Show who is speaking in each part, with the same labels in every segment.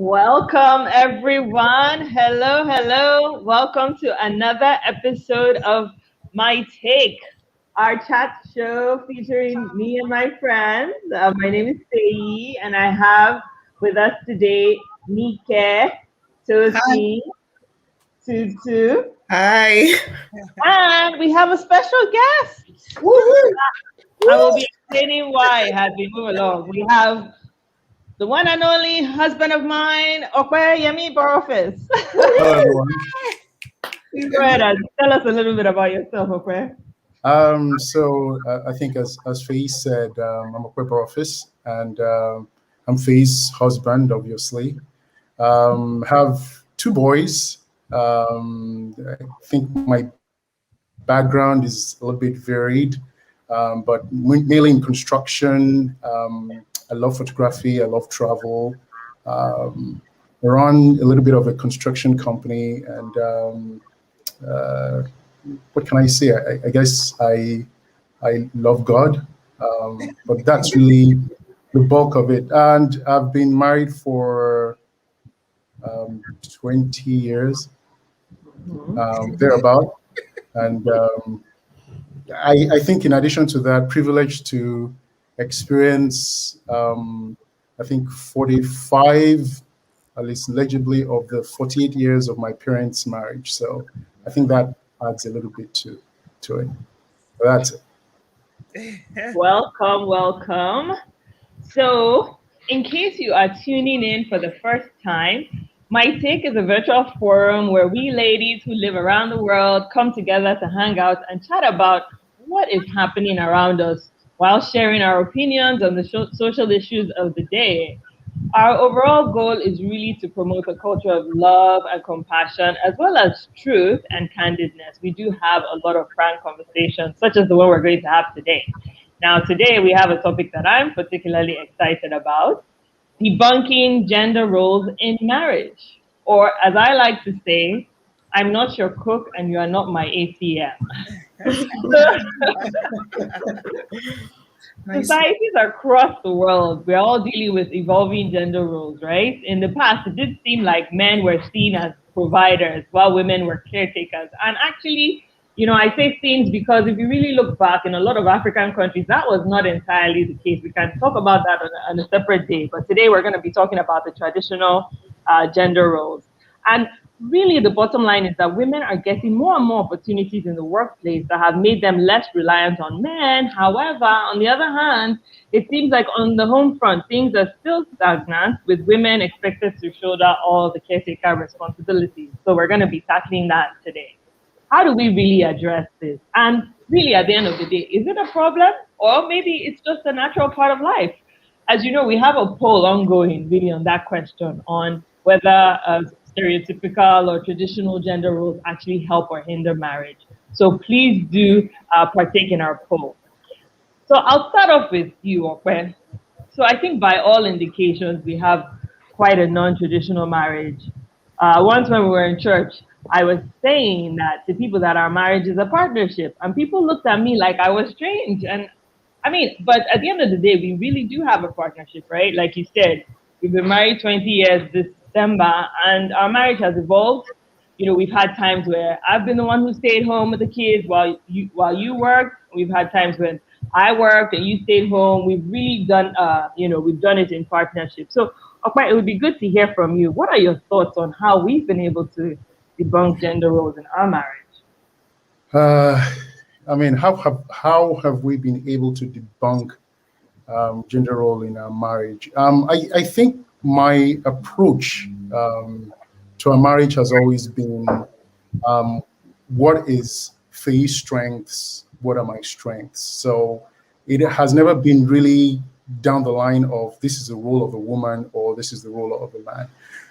Speaker 1: Welcome, everyone. Hello, hello. Welcome to another episode of My Take, our chat show featuring me and my friends. My name is Sei, and I have with us today Nike,
Speaker 2: Hi.
Speaker 1: Tosi, Tutu,
Speaker 2: Hi.
Speaker 1: and we have a special guest.
Speaker 2: Woohoo.
Speaker 1: I will
Speaker 2: Woo.
Speaker 1: be explaining why as we move along. We have the one and only husband of mine, Okwe Yemi Borofis.
Speaker 3: Hello, everyone.
Speaker 1: Please go ahead and tell us a little bit about yourself, okay?
Speaker 3: I think, as Faye said, I'm a corporate office, and I'm Faye's husband, obviously. Have two boys. I think my background is a little bit varied, but mainly in construction. I love photography. I love travel. I run a little bit of a construction company, and uh, what can I say? I guess I love God, but that's really the bulk of it. And I've been married for 20 years, thereabout. And I think, in addition to that, privileged to experience, I think, 45, at least legibly, of the 48 years of my parents' marriage. So I think that adds a little bit to it. That's it.
Speaker 1: Welcome, welcome. So, in case you are tuning in for the first time, My Take is a virtual forum where we ladies who live around the world come together to hang out and chat about what is happening around us while sharing our opinions on the social issues of the day. Our overall goal is really to promote a culture of love and compassion, as well as truth and candidness. We do have a lot of frank conversations, such as the one we're going to have today. Now, today we have a topic that I'm particularly excited about: debunking gender roles in marriage. Or, as I like to say, I'm not your cook and you are not my ATM.
Speaker 2: Nice.
Speaker 1: Societies across the world, we're all dealing with evolving gender roles, right? In the past, it did seem like men were seen as providers while women were caretakers. And actually, I say things because if you really look back in a lot of African countries, that was not entirely the case. We can talk about that on a separate day. But today we're going to be talking about the traditional gender roles. And really, the bottom line is that women are getting more and more opportunities in the workplace that have made them less reliant on men. However, on the other hand, it seems like on the home front, things are still stagnant, with women expected to shoulder all the caretaker responsibilities. So we're going to be tackling that today. How do we really address this? And really, at the end of the day, is it a problem? Or maybe it's just a natural part of life? As you know, we have a poll ongoing really on that question on whether stereotypical or traditional gender roles actually help or hinder marriage. So please do partake in our poll. So I'll start off with you, Okwe. So I think by all indications, we have quite a non-traditional marriage. Once when we were in church, I was saying that to people that our marriage is a partnership, and people looked at me like I was strange. And I mean, but at the end of the day, we really do have a partnership, right? Like you said, we've been married 20 years this December, and our marriage has evolved. We've had times where I've been the one who stayed home with the kids while you worked. We've had times when I worked and you stayed home. We've really done, we've done it in partnership. So, Okpa, it would be good to hear from you. What are your thoughts on how we've been able to debunk gender roles in our marriage?
Speaker 3: Uh, I mean, how have we been able to debunk gender role in our marriage? I think my approach to a marriage has always been, um, what is Faye's strengths? What are my strengths? So it has never been really down the line of this is the role of a woman or this is the role of a man.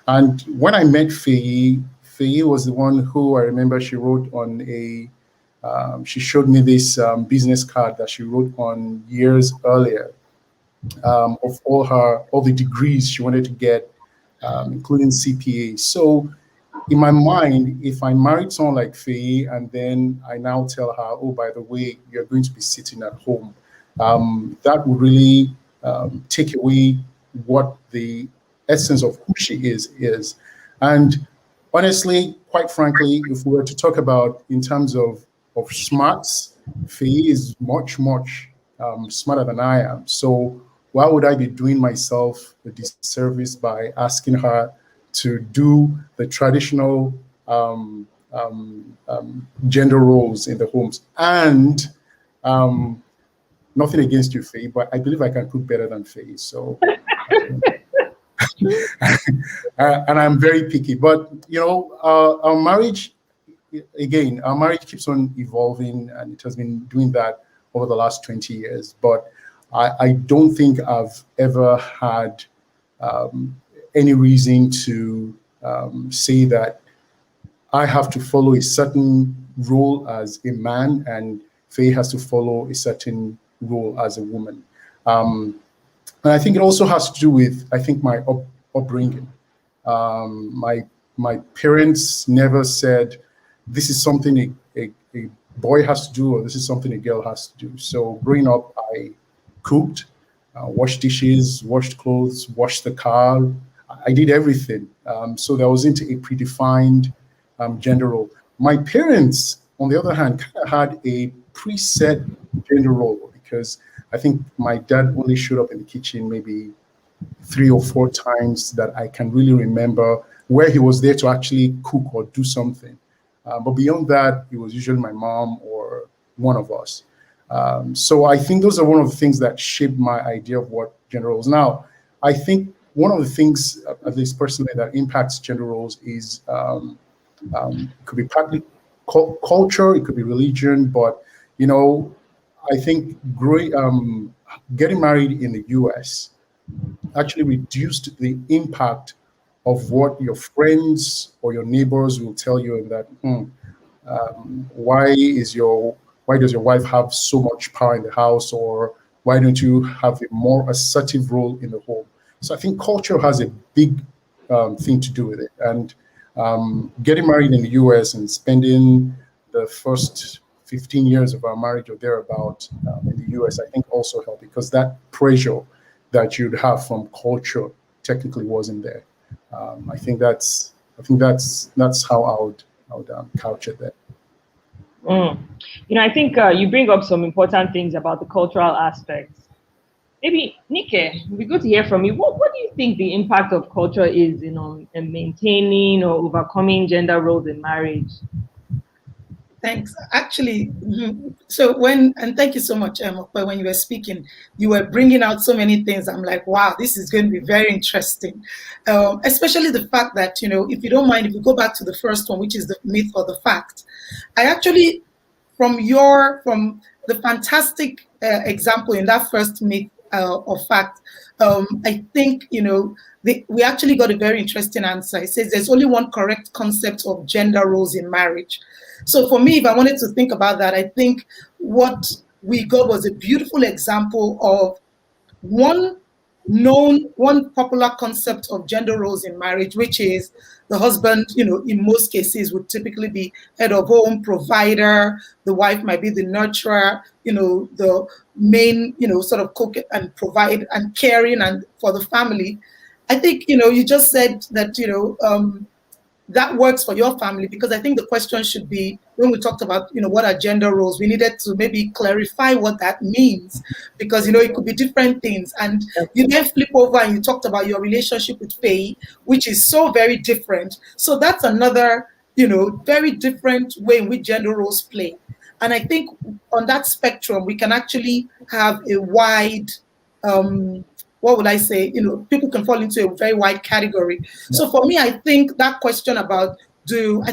Speaker 3: And when I met Faye, Faye was the one who I remember she wrote on she showed me this business card that she wrote on years earlier, of all the degrees she wanted to get, including CPA. So in my mind, if I married someone like Faye and then I now tell her, oh, by the way, you're going to be sitting at home, that would really take away what the essence of who she is. And honestly, quite frankly, if we were to talk about in terms of smarts, Faye is much smarter than I am. So why would I be doing myself a disservice by asking her to do the traditional gender roles in the homes? And nothing against you, Faye, but I believe I can cook better than Faye. So, and I'm very picky. But our marriage, again, our marriage keeps on evolving, and it has been doing that over the last 20 years. But I don't think I've ever had any reason to say that I have to follow a certain role as a man and Faye has to follow a certain role as a woman. And I think it also has to do with, I think, my upbringing. My parents never said, this is something a boy has to do or this is something a girl has to do. So growing up, I cooked, washed dishes, washed clothes, washed the car. I did everything. So there wasn't a predefined gender role. My parents, on the other hand, kind of had a preset gender role because I think my dad only showed up in the kitchen maybe 3 or 4 times that I can really remember where he was there to actually cook or do something. But beyond that, it was usually my mom or one of us. So I think those are one of the things that shaped my idea of what gender roles. Now, I think one of the things, at least personally, that impacts gender roles is it could be partly culture, it could be religion, but I think getting married in the US actually reduced the impact of what your friends or your neighbors will tell you, and that why does your wife have so much power in the house, or why don't you have a more assertive role in the home? So I think culture has a big thing to do with it, and getting married in the US and spending the first 15 years of our marriage or thereabout in the US, I think also helped because that pressure that you'd have from culture technically wasn't there. I think that's how I would couch it there.
Speaker 1: I think you bring up some important things about the cultural aspects. Maybe Nike, it'd be good to hear from you. What do you think the impact of culture is, in maintaining or overcoming gender roles in marriage?
Speaker 2: Thanks. Actually, so thank you so much, when you were speaking, you were bringing out so many things. I'm like, wow, this is going to be very interesting. Especially the fact that, if you don't mind, if we go back to the first one, which is the myth or the fact, I actually, from the fantastic example in that first myth or fact, I think, we actually got a very interesting answer. It says there's only one correct concept of gender roles in marriage. So for me, if I wanted to think about that, I think what we got was a beautiful example of one popular concept of gender roles in marriage, which is the husband, in most cases would typically be head of home, provider. The wife might be the nurturer, the main, sort of cook and provide and caring and for the family. I think, you just said that, that works for your family, because I think the question should be, when we talked about, what are gender roles, we needed to maybe clarify what that means, because, it could be different things. And you then flip over and you talked about your relationship with Faye, which is so very different. So that's another, very different way in which gender roles play. And I think on that spectrum, we can actually have a wide, what would I say? People can fall into a very wide category. Yeah. So for me, I think that question about do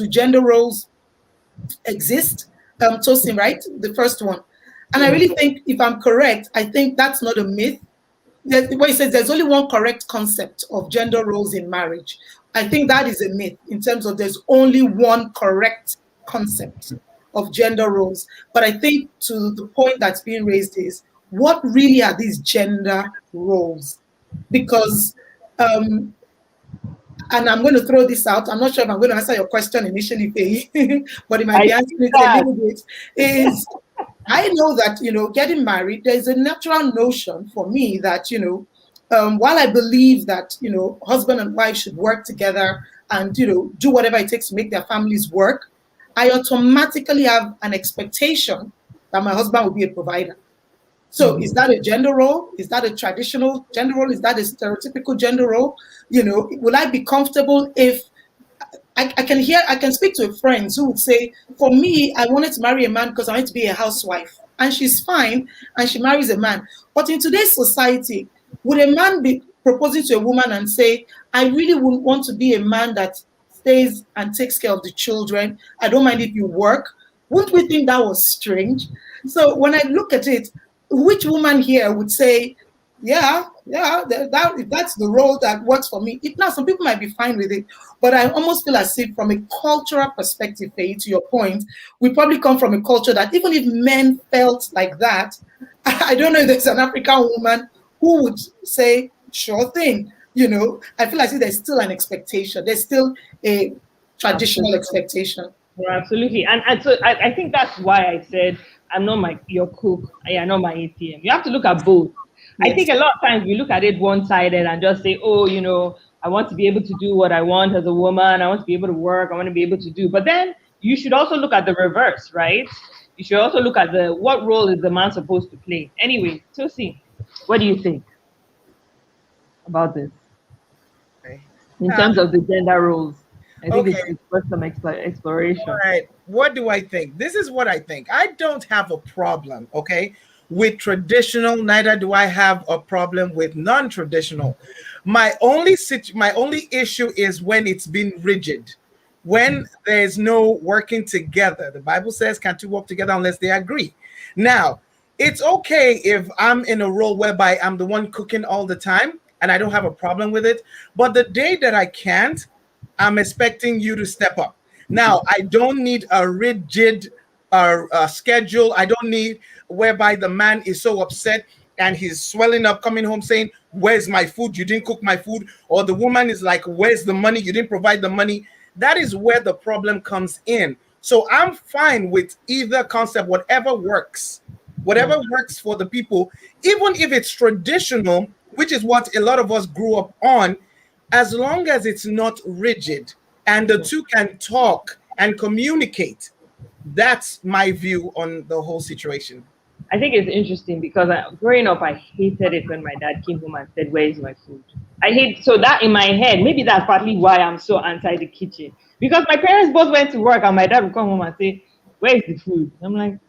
Speaker 2: gender roles exist? Tosin, right? The first one. And I really think, if I'm correct, I think that's not a myth. Where it says there's only one correct concept of gender roles in marriage. I think that is a myth in terms of there's only one correct concept of gender roles. But I think to the point that's being raised is, what really are these gender roles? Because, and I'm going to throw this out, I'm not sure if I'm going to answer your question initially, Faye, but it might be answering it a little bit, is I know that, getting married, there's a natural notion for me that, while I believe that, husband and wife should work together and, do whatever it takes to make their families work, I automatically have an expectation that my husband will be a provider. So is that a gender role? Is that a traditional gender role? Is that a stereotypical gender role? Will I be comfortable if I can speak to friends who would say, for me, I wanted to marry a man because I wanted to be a housewife. And she's fine and she marries a man. But in today's society, would a man be proposing to a woman and say, I really would want to be a man that stays and takes care of the children. I don't mind if you work. Wouldn't we think that was strange? So when I look at it, which woman here would say, yeah, if that's the role that works for me. Now, some people might be fine with it, but I almost feel as if from a cultural perspective, Faye, to your point, we probably come from a culture that even if men felt like that, I don't know if there's an African woman who would say, sure thing. I feel like there's still an expectation. There's still a traditional expectation.
Speaker 1: Yeah, absolutely. And so I think that's why I said I'm not your cook. I'm not my ATM. You have to look at both. Yes. I think a lot of times we look at it one-sided and just say, oh, I want to be able to do what I want as a woman. I want to be able to work. I want to be able to do. But then you should also look at the reverse, right? You should also look at what role is the man supposed to play. Anyway, Tosi, what do you think about this? In terms of the gender roles. I think it's worth some exploration.
Speaker 4: All right. What do I think? This is what I think. I don't have a problem, with traditional. Neither do I have a problem with non-traditional. My only issue is when it's been rigid, when there's no working together. The Bible says, "Can't two walk together unless they agree?" Now, it's okay if I'm in a role whereby I'm the one cooking all the time, and I don't have a problem with it. But the day that I can't, I'm expecting you to step up. Now, I don't need a rigid schedule. I don't need whereby the man is so upset and he's swelling up, coming home saying, where's my food? You didn't cook my food. Or the woman is like, where's the money? You didn't provide the money. That is where the problem comes in. So I'm fine with either concept, whatever works for the people, even if it's traditional, which is what a lot of us grew up on, as long as it's not rigid and the two can talk and communicate. That's my view on the whole situation.
Speaker 1: I think it's interesting because growing up, I hated it when my dad came home and said, where is my food? So that in my head, maybe that's partly why I'm so anti the kitchen. Because my parents both went to work and my dad would come home and say, where is the food? I'm like,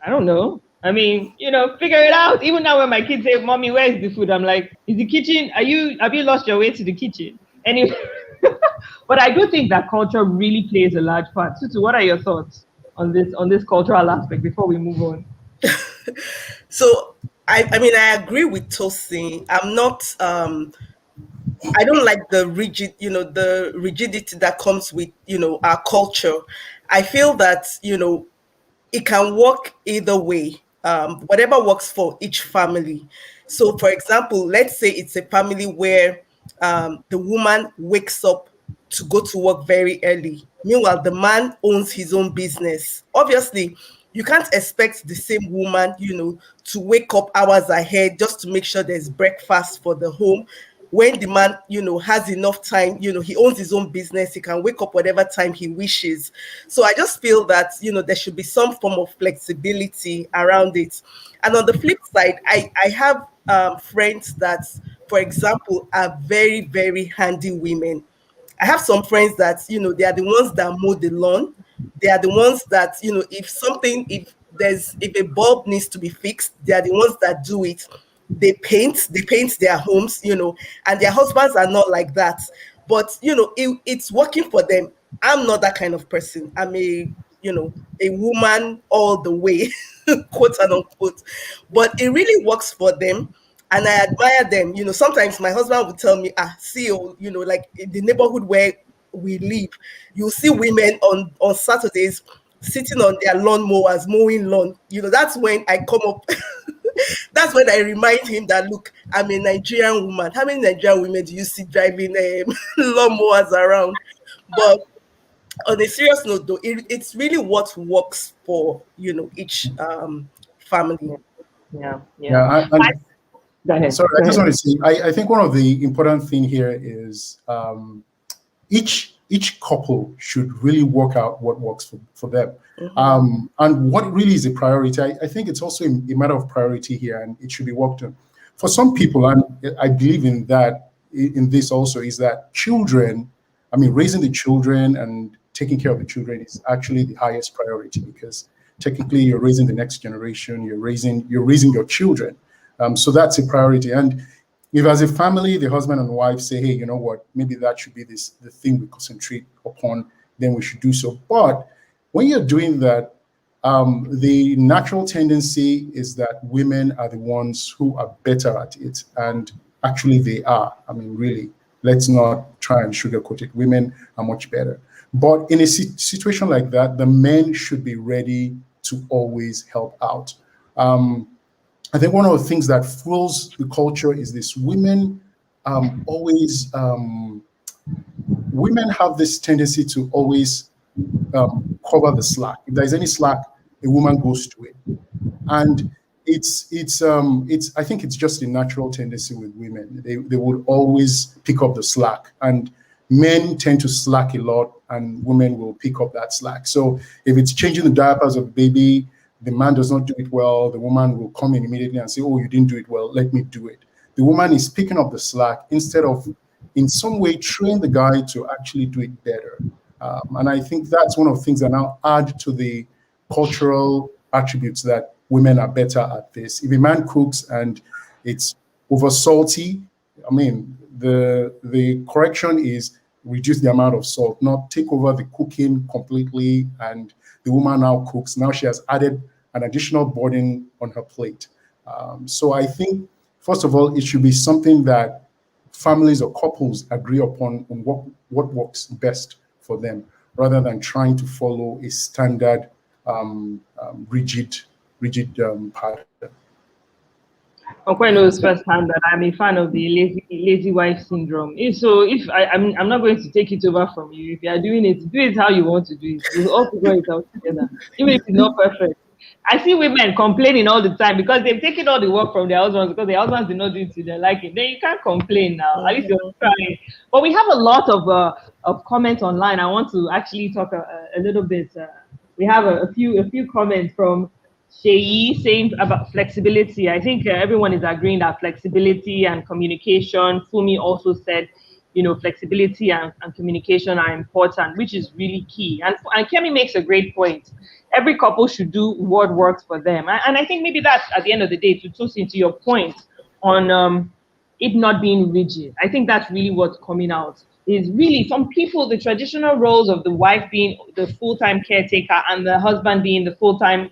Speaker 1: I don't know. I mean, figure it out. Even now when my kids say, Mommy, where is the food? I'm like, is the kitchen, have you lost your way to the kitchen? Anyway, but I do think that culture really plays a large part. Tutu, what are your thoughts on this cultural aspect before we move on?
Speaker 5: So, I mean, I agree with Tosin. I'm not, I don't like the rigidity that comes with, our culture. I feel that, it can work either way. Whatever works for each family. So, for example, let's say it's a family where the woman wakes up to go to work very early. Meanwhile, the man owns his own business. Obviously, you can't expect the same woman, to wake up hours ahead just to make sure there's breakfast for the home. When the man, has enough time, he owns his own business, he can wake up whatever time he wishes. So I just feel that, there should be some form of flexibility around it. And on the flip side, I have friends that, for example, are very, very handy women. I have some friends that, they are the ones that mow the lawn. They are the ones that, if a bulb needs to be fixed, they are the ones that do it. They paint their homes, and their husbands are not like that. But, it's working for them. I'm not that kind of person. I'm a woman all the way, quote and unquote. But it really works for them. And I admire them. Sometimes my husband would tell me, see, like in the neighborhood where we live, you'll see women on Saturdays sitting on their lawnmowers, mowing lawn. That's when I come up. That's when I remind him that, look, I'm a Nigerian woman. How many Nigerian women do you see driving lawnmowers around? But on a serious note, though, it's really what works for, each family.
Speaker 1: Yeah.
Speaker 3: Yeah,
Speaker 1: Go ahead.
Speaker 3: Sorry,
Speaker 1: Go
Speaker 3: I just
Speaker 1: ahead.
Speaker 3: want to say, I think one of the important thing here is each couple should really work out what works for them. And what really is a priority. I think it's also a matter of priority here, and it should be worked on. For some people, and I believe in that, in this also, is that children, I mean, raising the children and taking care of the children is actually the highest priority, because technically you're raising the next generation, you're raising your children. So that's a priority. And if as a family, the husband and wife say, hey, you know what, maybe that should be the thing we concentrate upon, then we should do so. But when you're doing that, the natural tendency is that women are the ones who are better at it. And actually they are. I mean, really, let's not try and sugarcoat it. Women are much better. But in a situation like that, the men should be ready to always help out. Um, I think one of the things that fuels the culture is this: always women have this tendency to always cover the slack. If there's any slack, a woman goes to it, and it's I think it's just a natural tendency with women. They would always pick up the slack, and men tend to slack a lot, and women will pick up that slack. So if it's changing the diapers of the baby, the man does not do it well, the woman will come in immediately and say, oh, you didn't do it well, let me do it. The woman is picking up the slack instead of in some way train the guy to actually do it better. And I think that's one of the things that now add to the cultural attributes that women are better at this. If a man cooks and it's over salty, I mean, the correction is reduce the amount of salt, not take over the cooking completely. And the woman now cooks. Now she has added an additional burden on her plate. So I think, first of all, it should be something that families or couples agree upon on what works best for them, rather than trying to follow a standard rigid pattern.
Speaker 1: Okwe knows firsthand that I'm a fan of the lazy wife syndrome. So if I'm not going to take it over from you. If you are doing it, do it how you want to do it. We'll all figure it out together, even if it's not perfect. I see women complaining all the time because they've taken all the work from their husbands, because their husbands did not do it to their liking. Then you can't complain now. At least you're trying. But we have a lot of comments online. I want to actually talk a little bit. We have a few comments from Sheyi saying about flexibility. I think everyone is agreeing that flexibility and communication. Fumi also said, flexibility and communication are important, which is really key. And Kemi makes a great point. Every couple should do what works for them. And I think maybe that's, at the end of the day, to toast into your point on it not being rigid. I think that's really what's coming out. Is really some people, the traditional roles of the wife being the full-time caretaker and the husband being the full-time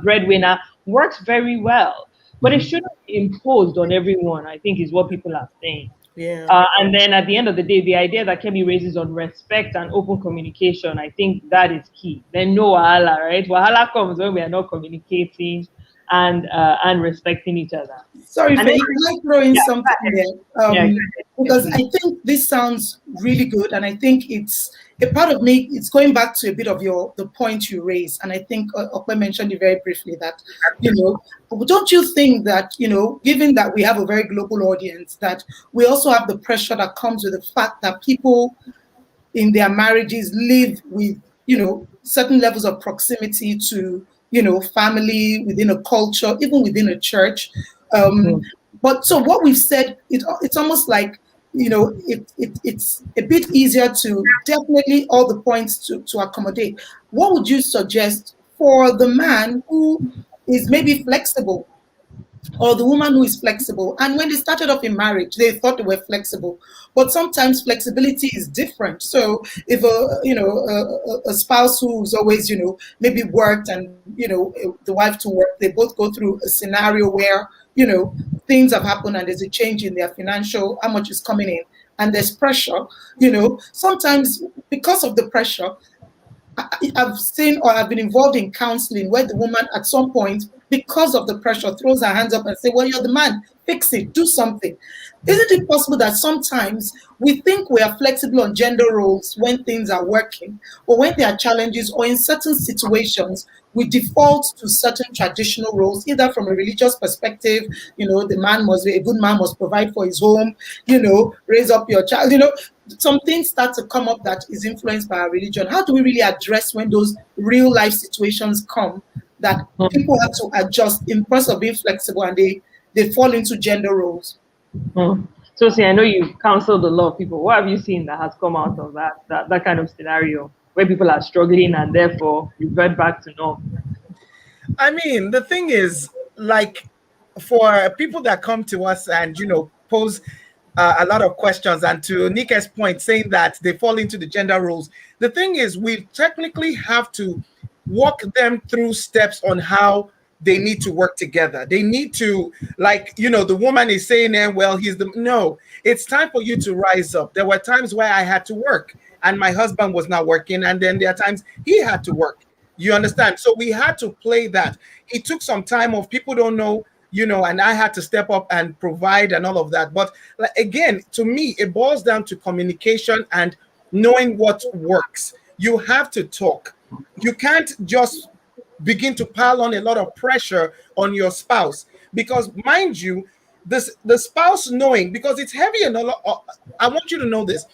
Speaker 1: breadwinner works very well. But it shouldn't be imposed on everyone, I think, is what people are saying.
Speaker 5: Yeah.
Speaker 1: And then at the end of the day, the idea that Kemi raises on respect and open communication, I think that is key. Then no wahala, right? Wahala comes when we are not communicating and respecting each other.
Speaker 2: Sorry,
Speaker 1: And
Speaker 2: Faye,
Speaker 1: then,
Speaker 2: can I throw in
Speaker 1: yeah,
Speaker 2: something there?
Speaker 1: yeah,
Speaker 2: Because I think this sounds really good, and I think it's a part of me. It's going back to a bit of the point you raised, and I think Okwe mentioned it very briefly that don't you think that given that we have a very global audience, that we also have the pressure that comes with the fact that people in their marriages live with certain levels of proximity to family, within a culture, even within a church. But so what we've said, it's almost like it's a bit easier to definitely all the points to accommodate. What would you suggest for the man who is maybe flexible, or the woman who is flexible? And when they started off in marriage, they thought they were flexible, but sometimes flexibility is different. So if a spouse who's always maybe worked, and the wife to work, they both go through a scenario where things have happened and there's a change in their financial, how much is coming in, and there's pressure. Sometimes because of the pressure, I've seen or I've been involved in counseling where the woman at some point, because of the pressure, throws her hands up and say, well, you're the man, fix it, do something. Isn't it possible that sometimes we think we are flexible on gender roles when things are working, or when there are challenges, or in certain situations, we default to certain traditional roles, either from a religious perspective, the man must be a good man, must provide for his home, raise up your child, some things start to come up that is influenced by our religion. How do we really address when those real life situations come that people have to adjust in process of being flexible and they fall into gender roles?
Speaker 1: So, see, I know you've counseled a lot of people. What have you seen that has come out of that kind of scenario where people are struggling and therefore revert back to norm?
Speaker 4: I mean, the thing is, like, for people that come to us and pose a lot of questions, and to Nike's point, saying that they fall into the gender roles, the thing is, we technically have to walk them through steps on how they need to work together. They need to, like, the woman is saying, well, no, it's time for you to rise up. There were times where I had to work and my husband was not working, and then there are times he had to work. You understand? So we had to play that. It took some time off. People don't know, and I had to step up and provide and all of that. But like, again, to me, it boils down to communication and knowing what works. You have to talk. You can't just begin to pile on a lot of pressure on your spouse, because, mind you, the spouse knowing, because it's heavy and a lot. I want you to know this.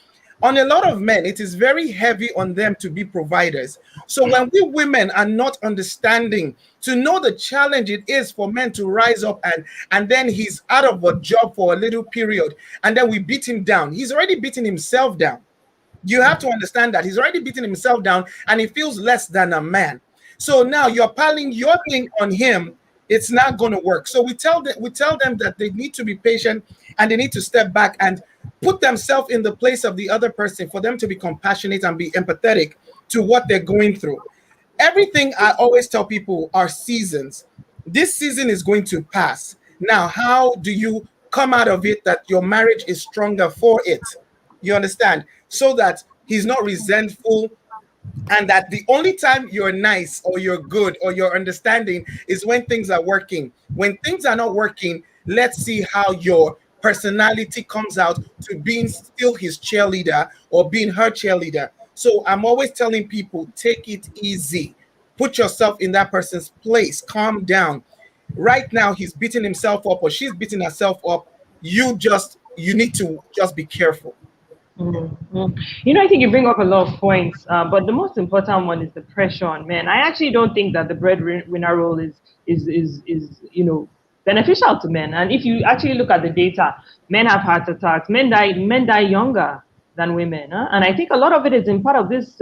Speaker 4: On a lot of men, it is very heavy on them to be providers. So when we women are not understanding to know the challenge it is for men to rise up, and then he's out of a job for a little period, and then we beat him down. He's already beaten himself down. You have to understand that he's already beaten himself down and he feels less than a man. So now you're piling your thing on him. It's not going to work. So we tell them that they need to be patient and they need to step back and put themselves in the place of the other person, for them to be compassionate and be empathetic to what they're going through. Everything I always tell people are seasons. This season is going to pass. Now, how do you come out of it that your marriage is stronger for it? You understand? So that he's not resentful, and that the only time you're nice or you're good or you're understanding is when things are working. When things are not working, let's see how your personality comes out to being still his cheerleader or being her cheerleader. So I'm always telling people, take it easy. Put yourself in that person's place. Calm down. Right now, he's beating himself up or she's beating herself up. You need to just be careful.
Speaker 1: I think you bring up a lot of points, but the most important one is the pressure on men. I actually don't think that the breadwinner role is beneficial to men. And if you actually look at the data, men have heart attacks. Men die younger than women, and I think a lot of it is in part of this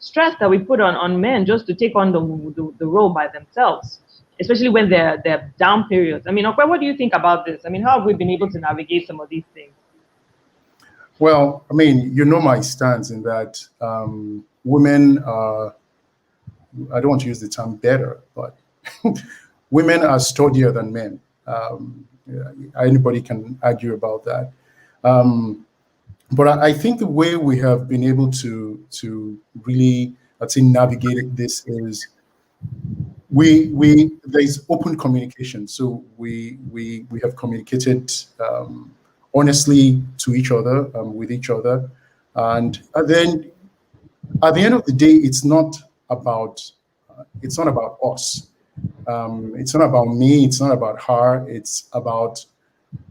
Speaker 1: stress that we put on men just to take on the role by themselves, especially when they're down periods. I mean, Okwe, what do you think about this? I mean, how have we been able to navigate some of these things?
Speaker 3: Well, I mean, my stance in that women are, I don't want to use the term better, but women are sturdier than men. Anybody can argue about that. But I think the way we have been able to really, I'd say, navigate this is there's open communication. So we have communicated honestly to each other, with each other, and then at the end of the day, it's not about us. It's not about me. It's not about her. It's about,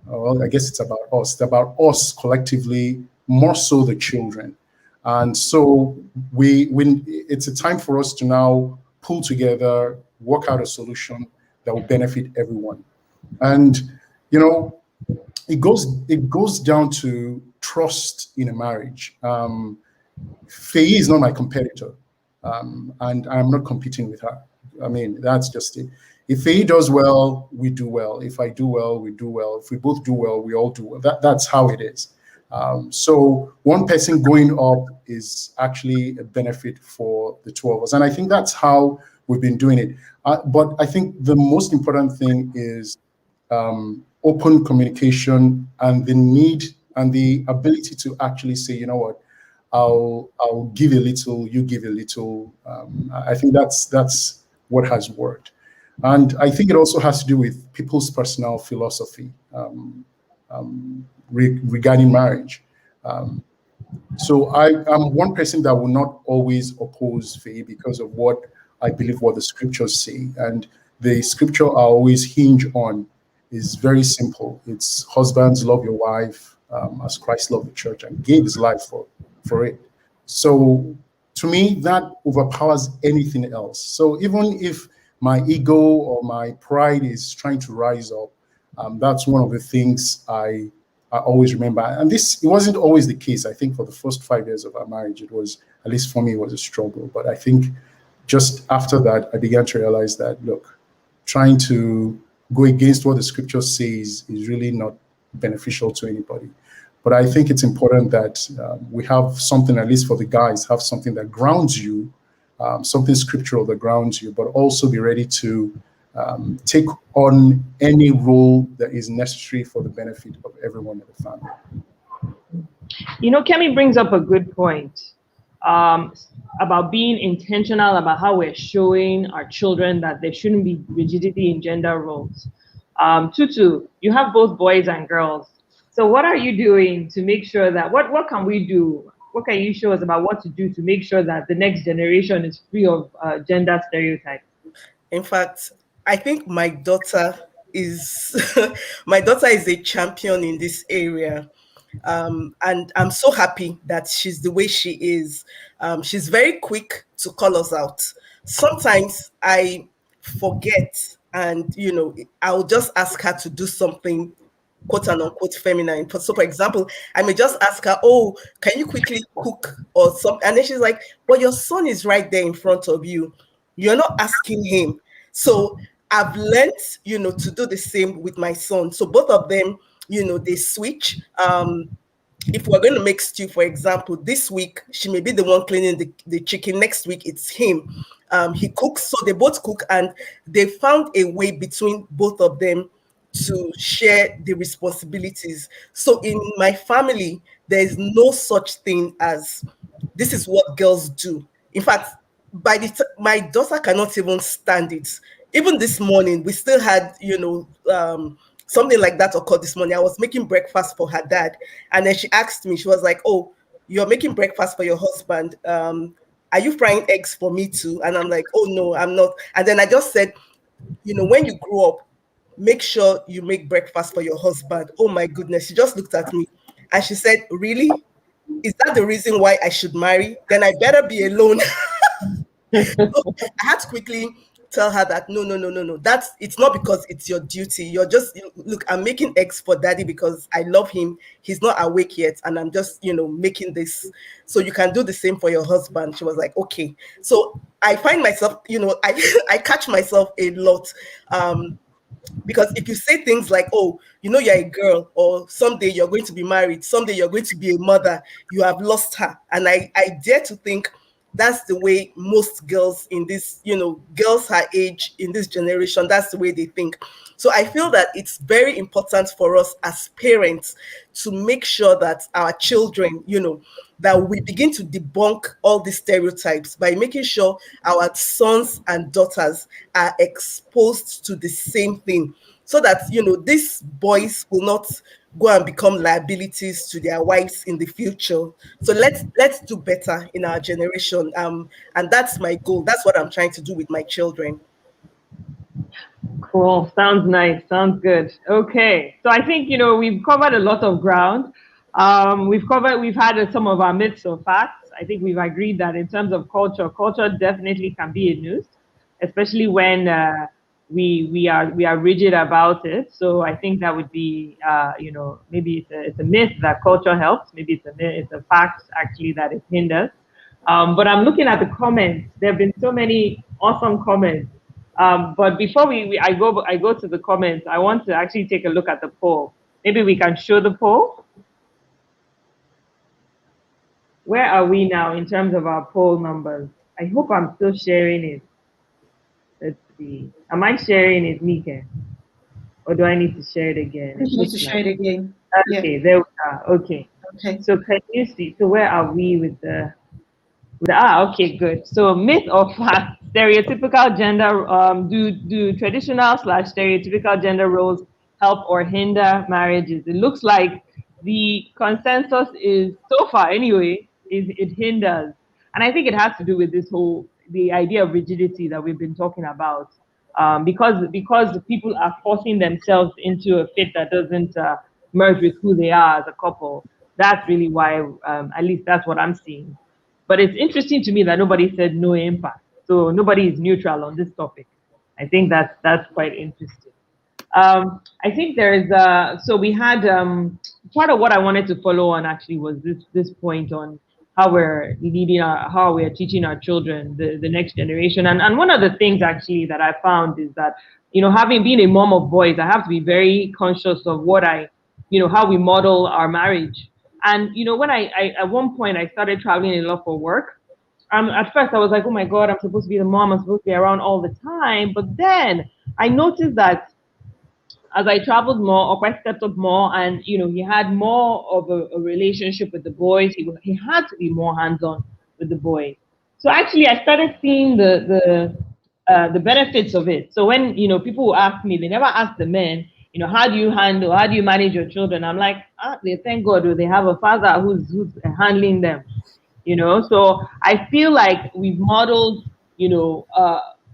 Speaker 3: well, I guess it's about us. It's about us collectively, more so the children. And so it's a time for us to now pull together, work out a solution that will benefit everyone. And it goes down to trust in a marriage. Faye is not my competitor, and I'm not competing with her. I mean, that's just it. If Faye does well, we do well. If I do well, we do well. If we both do well, we all do well. That's how it is. So one person going up is actually a benefit for the two of us. And I think that's how we've been doing it. But I think the most important thing is open communication and the need and the ability to actually say, you know what, I'll give a little, you give a little. I think that's what has worked, and I think it also has to do with people's personal philosophy regarding marriage. So I'm one person that will not always oppose faith because of what I believe what the scriptures say, and the scripture I always hinge on is very simple. It's husbands, love your wife as Christ loved the church and gave his life for it. So to me, that overpowers anything else. So even if my ego or my pride is trying to rise up, that's one of the things I always remember. And it wasn't always the case. I think for the first 5 years of our marriage, it was, at least for me, it was a struggle. But I think just after that, I began to realize that, look, trying to go against what the scripture says is really not beneficial to anybody. But I think it's important that we have something, at least for the guys, have something that grounds you, something scriptural that grounds you, but also be ready to take on any role that is necessary for the benefit of everyone in the family.
Speaker 1: Kemi brings up a good point about being intentional about how we're showing our children that there shouldn't be rigidity in gender roles. Tutu, you have both boys and girls. So what are you doing to make sure that, what can we do? What can you show us about what to do to make sure that the next generation is free of gender stereotypes?
Speaker 5: In fact, I think my daughter is my daughter is a champion in this area. And I'm so happy that she's the way she is. She's very quick to call us out. Sometimes I forget, and I'll just ask her to do something quote and unquote feminine. So, for example, I may just ask her, "Oh, can you quickly cook or something?" And then she's like, "But your son is right there in front of you. You're not asking him." So I've learned, to do the same with my son. So both of them, they switch. If we're going to make stew, for example, this week she may be the one cleaning the chicken. Next week it's him. He cooks, so they both cook, and they found a way between both of them to share the responsibilities. So in my family, there is no such thing as this is what girls do. In fact, my daughter cannot even stand it. Even this morning, we still had, something like that occurred this morning. I was making breakfast for her dad, and then she asked me, she was like, "Oh, you're making breakfast for your husband. Are you frying eggs for me too?" And I'm like, "Oh no, I'm not." And then I just said, when you grow up, make sure you make breakfast for your husband. Oh my goodness. She just looked at me and she said, "Really? Is that the reason why I should marry? Then I better be alone." So I had to quickly tell her that no. It's not because it's your duty. You're just, look, I'm making eggs for daddy because I love him. He's not awake yet, and I'm just, making this. So you can do the same for your husband. She was like, okay. So I find myself, I catch myself a lot. Because if you say things like, "Oh, you're a girl," or "Someday you're going to be married, someday you're going to be a mother," you have lost her. And I dare to think that's the way most girls in this, girls her age in this generation, that's the way they think. So I feel that it's very important for us as parents to make sure that our children, that we begin to debunk all these stereotypes by making sure our sons and daughters are exposed to the same thing, so that, these boys will not go and become liabilities to their wives in the future. So let's do better in our generation. And that's my goal. That's what I'm trying to do with my children.
Speaker 1: Cool. Sounds nice. Sounds good. Okay. So I think, we've covered a lot of ground. We've had some of our myths or facts. I think we've agreed that in terms of culture definitely can be a nuisance, especially when we are rigid about it. So I think that would be, maybe it's a myth that culture helps. Maybe it's a fact actually that it hinders. But I'm looking at the comments. There have been so many awesome comments. But before I go to the comments, I want to actually take a look at the poll. Maybe we can show the poll. Where are we now in terms of our poll numbers? I hope I'm still sharing it. Let's see. Am I sharing it, Nike? Or do I need to share it again?
Speaker 2: You need to share it again.
Speaker 1: Okay,
Speaker 2: Yeah.
Speaker 1: there we are. Okay.
Speaker 2: Okay.
Speaker 1: So can you see? So where are we with the? Okay, good. So myth or fact? Stereotypical gender. Do traditional slash stereotypical gender roles help or hinder marriages? It looks like the consensus is so far anyway is it hinders, and I think it has to do with this whole the idea of rigidity that we've been talking about. Because people are forcing themselves into a fit that doesn't merge with who they are as a couple. That's really why, at least that's what I'm seeing. But it's interesting to me that nobody said no impact. So nobody is neutral on this topic. I think that's quite interesting. I think there's so we had part of what I wanted to follow on actually was this point on how we're leading how we're teaching our children the next generation. And one of the things actually that I found is that, having been a mom of boys, I have to be very conscious of what how we model our marriage. And when I at one point I started traveling a lot for work. At first I was like, oh my God, I'm supposed to be the mom, I'm supposed to be around all the time. But then I noticed that as I traveled more, Okwe stepped up more, and he had more of a relationship with the boys. He had to be more hands-on with the boys. So actually, I started seeing the benefits of it. So when people will ask me, they never ask the men, how do you manage your children? I'm like, they thank God they have a father who's handling them. So I feel like we've modeled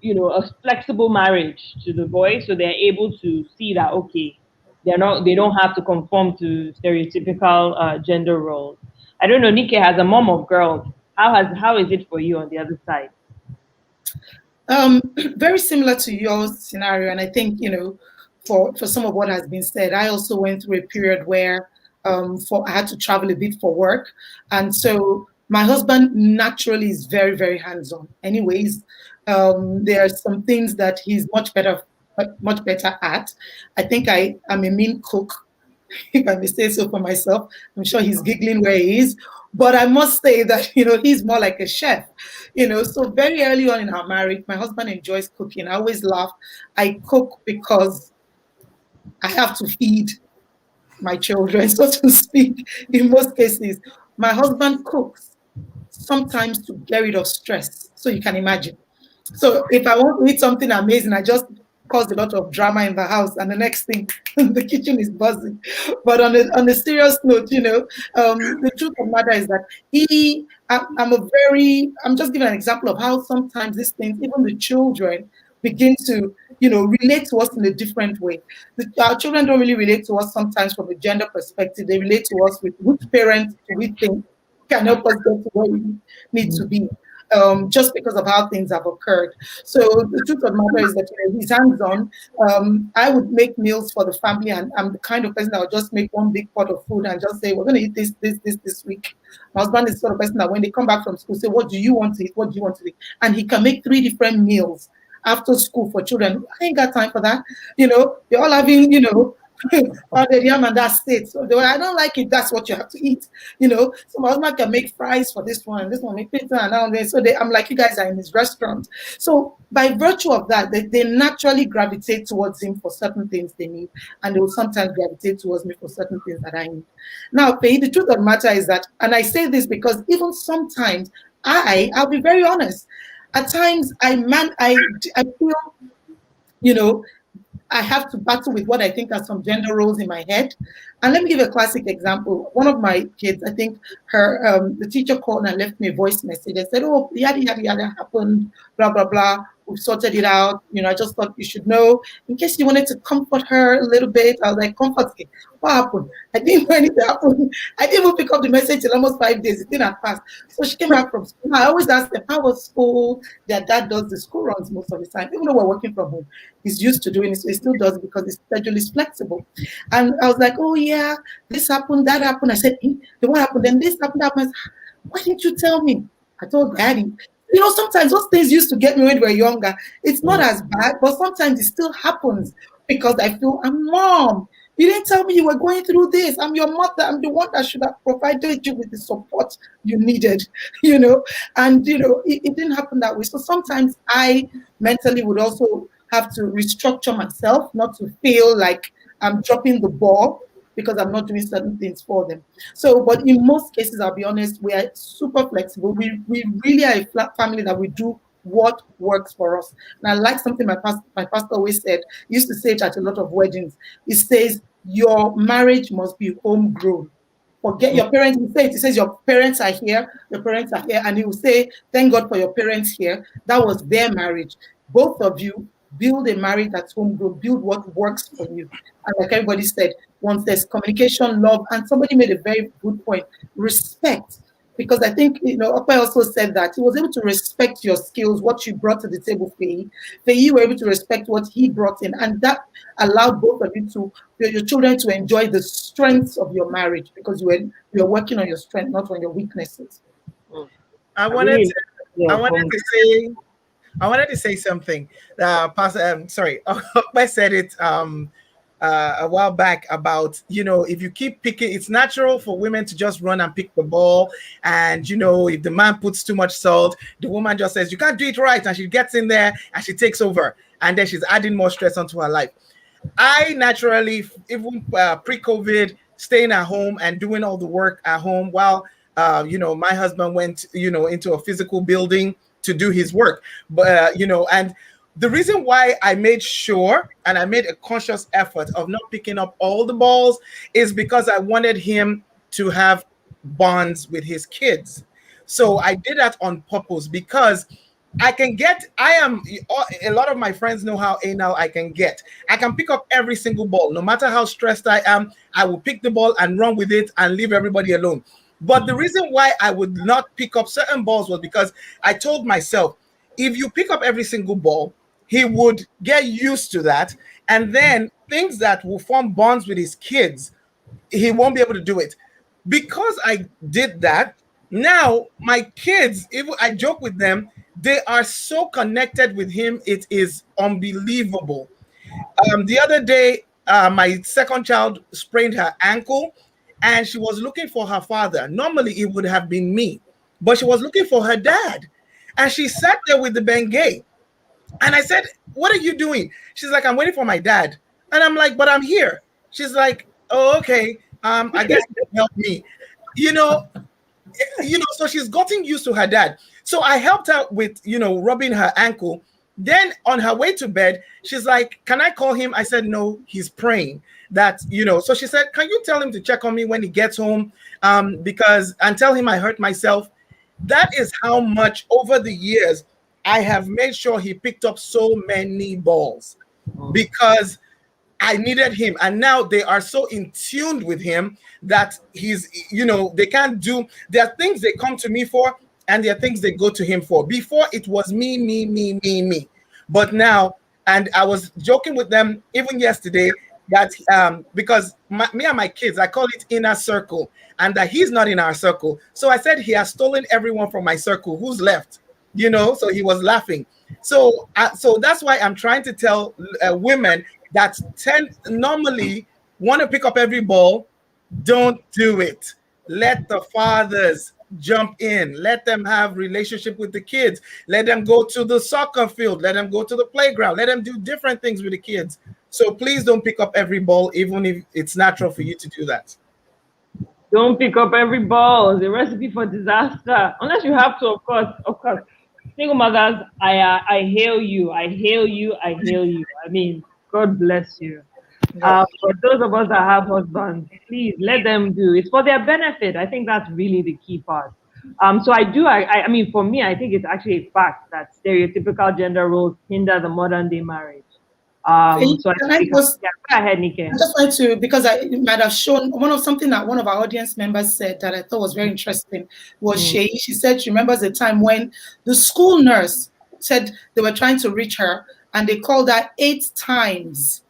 Speaker 1: a flexible marriage to the boys, so they're able to see that, okay, they don't have to conform to stereotypical gender roles. I don't know, Nike, has a mom of girls, how is it for you on the other side?
Speaker 2: Very similar to your scenario, and I think for some of what has been said, I also went through a period where for I had to travel a bit for work, and so my husband naturally is very very hands-on. Anyways, there are some things that he's much better at. I think I am a mean cook, if I may say so for myself. I'm sure he's giggling where he is. But I must say that, he's more like a chef. So very early on in our marriage, my husband enjoys cooking. I always laugh. I cook because I have to feed my children, so to speak, in most cases. My husband cooks sometimes to get rid of stress. So you can imagine. So if I want to eat something amazing, I just caused a lot of drama in the house, and the next thing, the kitchen is buzzing. But on a serious note, the truth of the matter is that I'm just giving an example of how sometimes these things, even the children, begin to, relate to us in a different way. Our children don't really relate to us sometimes from a gender perspective. They relate to us with which parents do we think can help us get to where we need to be. Just because of how things have occurred. So the truth of the matter is that he's hands-on. I would make meals for the family, and I'm the kind of person that would just make one big pot of food and just say, we're going to eat this week. My husband is the sort of person that when they come back from school, say, what do you want to eat? What do you want to eat? And he can make 3 different meals after school for children. I ain't got time for that. They're all having, pounded yam and that's it. So I don't like it. That's what you have to eat. So my husband can make fries for this one, and this one make pizza, and now then. So I'm like, you guys are in his restaurant. So by virtue of that, they naturally gravitate towards him for certain things they need, and they will sometimes gravitate towards me for certain things that I need. Now, Faye, the truth of the matter is that, and I say this because even sometimes I'll be very honest. At times I feel, I have to battle with what I think are some gender roles in my head. And let me give a classic example. One of my kids, I think the teacher called and left me a voice message and said, oh, yada, yada, yada happened, blah, blah, blah. We've sorted it out. I just thought you should know. In case you wanted to comfort her a little bit, I was like, comfort me. What happened? I didn't know anything happened. I didn't even pick up the message till almost 5 days. It didn't pass. So she came back from school. I always ask them, how was school? Their dad does the school runs most of the time. Even though we're working from home, he's used to doing it, so he still does it because his schedule is flexible. And I was like, oh yeah, this happened, that happened. I said, then what happened? Then this happened, that happened. Why didn't you tell me? I told Daddy. Sometimes those things used to get me when we were younger. It's not as bad, but sometimes it still happens because I feel, I'm mom. You didn't tell me you were going through this. I'm your mother. I'm the one that should have provided you with the support you needed, And, it didn't happen that way. So sometimes I mentally would also have to restructure myself, not to feel like I'm dropping the ball. because I'm not doing certain things for them. So, but in most cases, I'll be honest, we are super flexible. We really are a flat family that we do what works for us. And I like something my pastor always said. He used to say it at a lot of weddings. He says, your marriage must be homegrown. Forget your parents. He says your parents are here, your parents are here, and he will say, thank God for your parents here. That was their marriage. Both of you build a marriage that's homegrown, build what works for you. And like everybody said, once there's communication, love, and somebody made a very good point, respect. Because I think, Opa also said that he was able to respect your skills, what you brought to the table, Faye. Faye, you were able to respect what he brought in. And that allowed both of you to, your children to enjoy the strengths of your marriage because you were working on your strength, not on your weaknesses.
Speaker 4: I
Speaker 1: I
Speaker 4: wanted
Speaker 1: really
Speaker 4: to,
Speaker 1: yeah,
Speaker 4: I wanted to say, I wanted to say something. Pastor, sorry, I said it a while back about, if you keep picking, it's natural for women to just run and pick the ball. And, if the man puts too much salt, the woman just says, you can't do it right. And she gets in there and she takes over. And then she's adding more stress onto her life. I naturally, even pre-COVID, staying at home and doing all the work at home while, my husband went, into a physical building to do his work. But, and the reason why I made sure and I made a conscious effort of not picking up all the balls is because I wanted him to have bonds with his kids. So I did that on purpose because I am, a lot of my friends know how anal I can get. I can pick up every single ball. No matter how stressed I am, I will pick the ball and run with it and leave everybody alone. But the reason why I would not pick up certain balls was because I told myself, if you pick up every single ball, he would get used to that. And then things that will form bonds with his kids, he won't be able to do it. Because I did that, now my kids, if I joke with them, they are so connected with him. It is unbelievable. The other day, my second child sprained her ankle and she was looking for her father. Normally, it would have been me, but she was looking for her dad. And she sat there with the Bengay. And I said, what are you doing? She's like, I'm waiting for my dad. And I'm like, but I'm here. She's like, oh, okay. I guess you can help me. You know, so she's gotten used to her dad. So I helped her with, rubbing her ankle. Then on her way to bed, she's like, can I call him? I said, no, he's praying. That, so she said, can you tell him to check on me when he gets home? And tell him I hurt myself. That is how much over the years I have made sure he picked up so many balls because I needed him. And now they are so in tune with him that he's, they can't do, there are things they come to me for and there are things they go to him for. Before it was me, me, me, me, me. But now, and I was joking with them even yesterday that because me and my kids, I call it inner circle, and that he's not in our circle. So I said he has stolen everyone from my circle. Who's left? So he was laughing. So that's why I'm trying to tell women that normally want to pick up every ball. Don't do it. Let the fathers jump in. Let them have relationship with the kids. Let them go to the soccer field. Let them go to the playground. Let them do different things with the kids. So please don't pick up every ball, even if it's natural for you to do that.
Speaker 1: Don't pick up every ball. It's a recipe for disaster. Unless you have to, of course. Single mothers, I hail you. I hail you. I hail you. I mean, God bless you. For those of us that have husbands, please let them do. It's for their benefit. I think that's really the key part. So I mean, for me, I think it's actually a fact that stereotypical gender roles hinder the modern day marriage. So I think, go ahead, Nike.
Speaker 2: I just want to, because I might have shown something that one of our audience members said that I thought was very interesting was She said she remembers a time when the school nurse said they were trying to reach her and they called her 8 times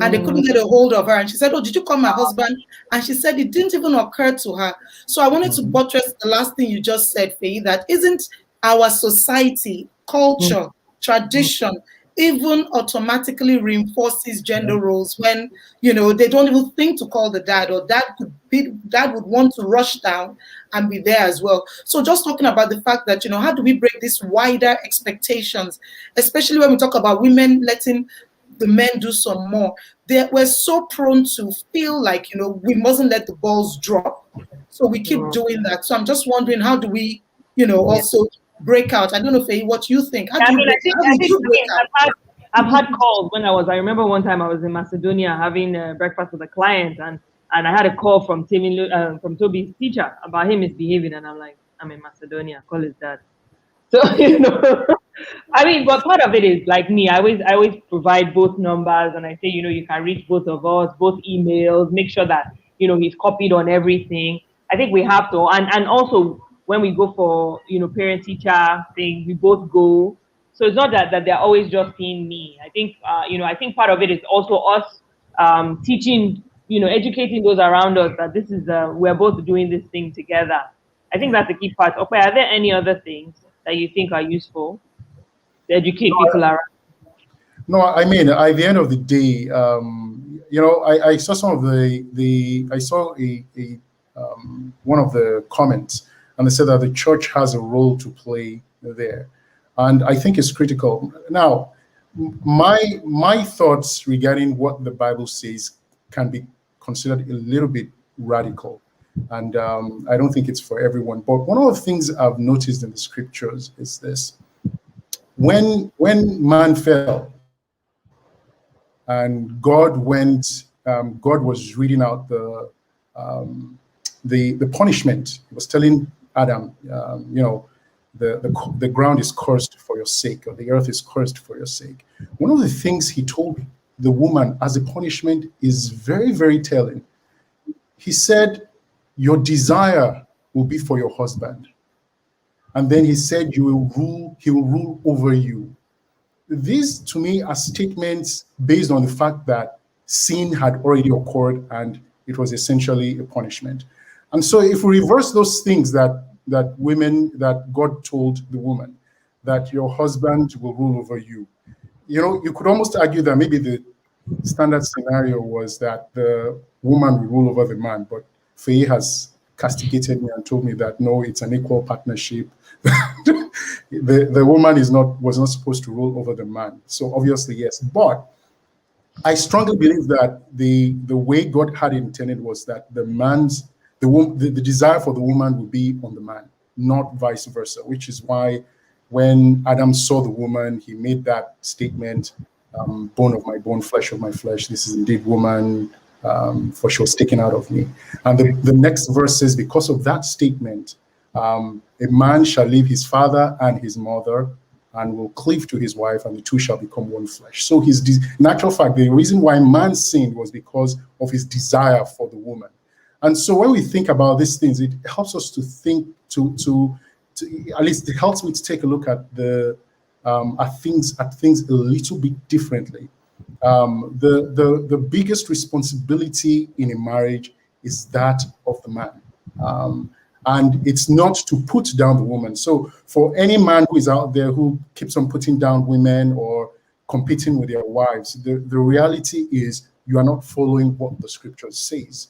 Speaker 2: and they couldn't get a hold of her. And she said, oh, did you call my husband? And she said it didn't even occur to her. So I wanted to buttress the last thing you just said, Faye, that isn't our society, culture, tradition, even automatically reinforces gender roles when they don't even think to call the dad, or dad would want to rush down and be there as well. So just talking about the fact that how do we break these wider expectations, especially when we talk about women letting the men do some more, we're so prone to feel like, we mustn't let the balls drop. So we keep doing that. So I'm just wondering, how do we,
Speaker 1: Yeah.
Speaker 2: also break out? I don't know, Faye, what you think. How
Speaker 1: Yeah,
Speaker 2: do
Speaker 1: I
Speaker 2: you
Speaker 1: mean,
Speaker 2: break out? How did you break out?
Speaker 1: I've had calls when I remember one time I was in Macedonia having breakfast with a client, and I had a call from from Toby's teacher about him misbehaving, and I'm like, I'm in Macedonia, call his dad. So I mean, but part of it is like me. I always provide both numbers, and I say, you can reach both of us, both emails. Make sure that he's copied on everything. I think we have to, and also when we go for parent teacher thing, we both go. So it's not that they're always just seeing me. I think part of it is also us teaching, educating those around us that this is we're both doing this thing together. I think that's the key part. Okay, are there any other things that you think are useful to educate people around?
Speaker 3: No, I mean, at the end of the day, I saw some of I saw one of the comments, and they said that the church has a role to play there, and I think it's critical. Now, my thoughts regarding what the Bible says can be considered a little bit radical, and I don't think it's for everyone. But one of the things I've noticed in the scriptures is this: when man fell, and God was reading out the punishment. He was telling Adam, the ground is cursed for your sake, or the earth is cursed for your sake. One of the things he told the woman as a punishment is very, very telling. He said, your desire will be for your husband. And then he said, he will rule over you. These, to me, are statements based on the fact that sin had already occurred and it was essentially a punishment. And so if we reverse those things that God told the woman, that your husband will rule over you, you could almost argue that maybe the standard scenario was that the woman will rule over the man, but Faye has castigated me and told me that no, it's an equal partnership. The woman was not supposed to rule over the man. So obviously, yes. But I strongly believe that the way God had intended was that the desire for the woman would be on the man, not vice versa, which is why when Adam saw the woman, he made that statement, bone of my bone, flesh of my flesh, this is indeed woman, for she was taken out of me. And the next verse says, because of that statement, a man shall leave his father and his mother and will cleave to his wife, and the two shall become one flesh. So in actual fact, the reason why man sinned was because of his desire for the woman. And so when we think about these things, it helps us to think to at least it helps me to take a look at at things a little bit differently. The biggest responsibility in a marriage is that of the man. And it's not to put down the woman. So for any man who is out there who keeps on putting down women or competing with their wives, the reality is you are not following what the scripture says.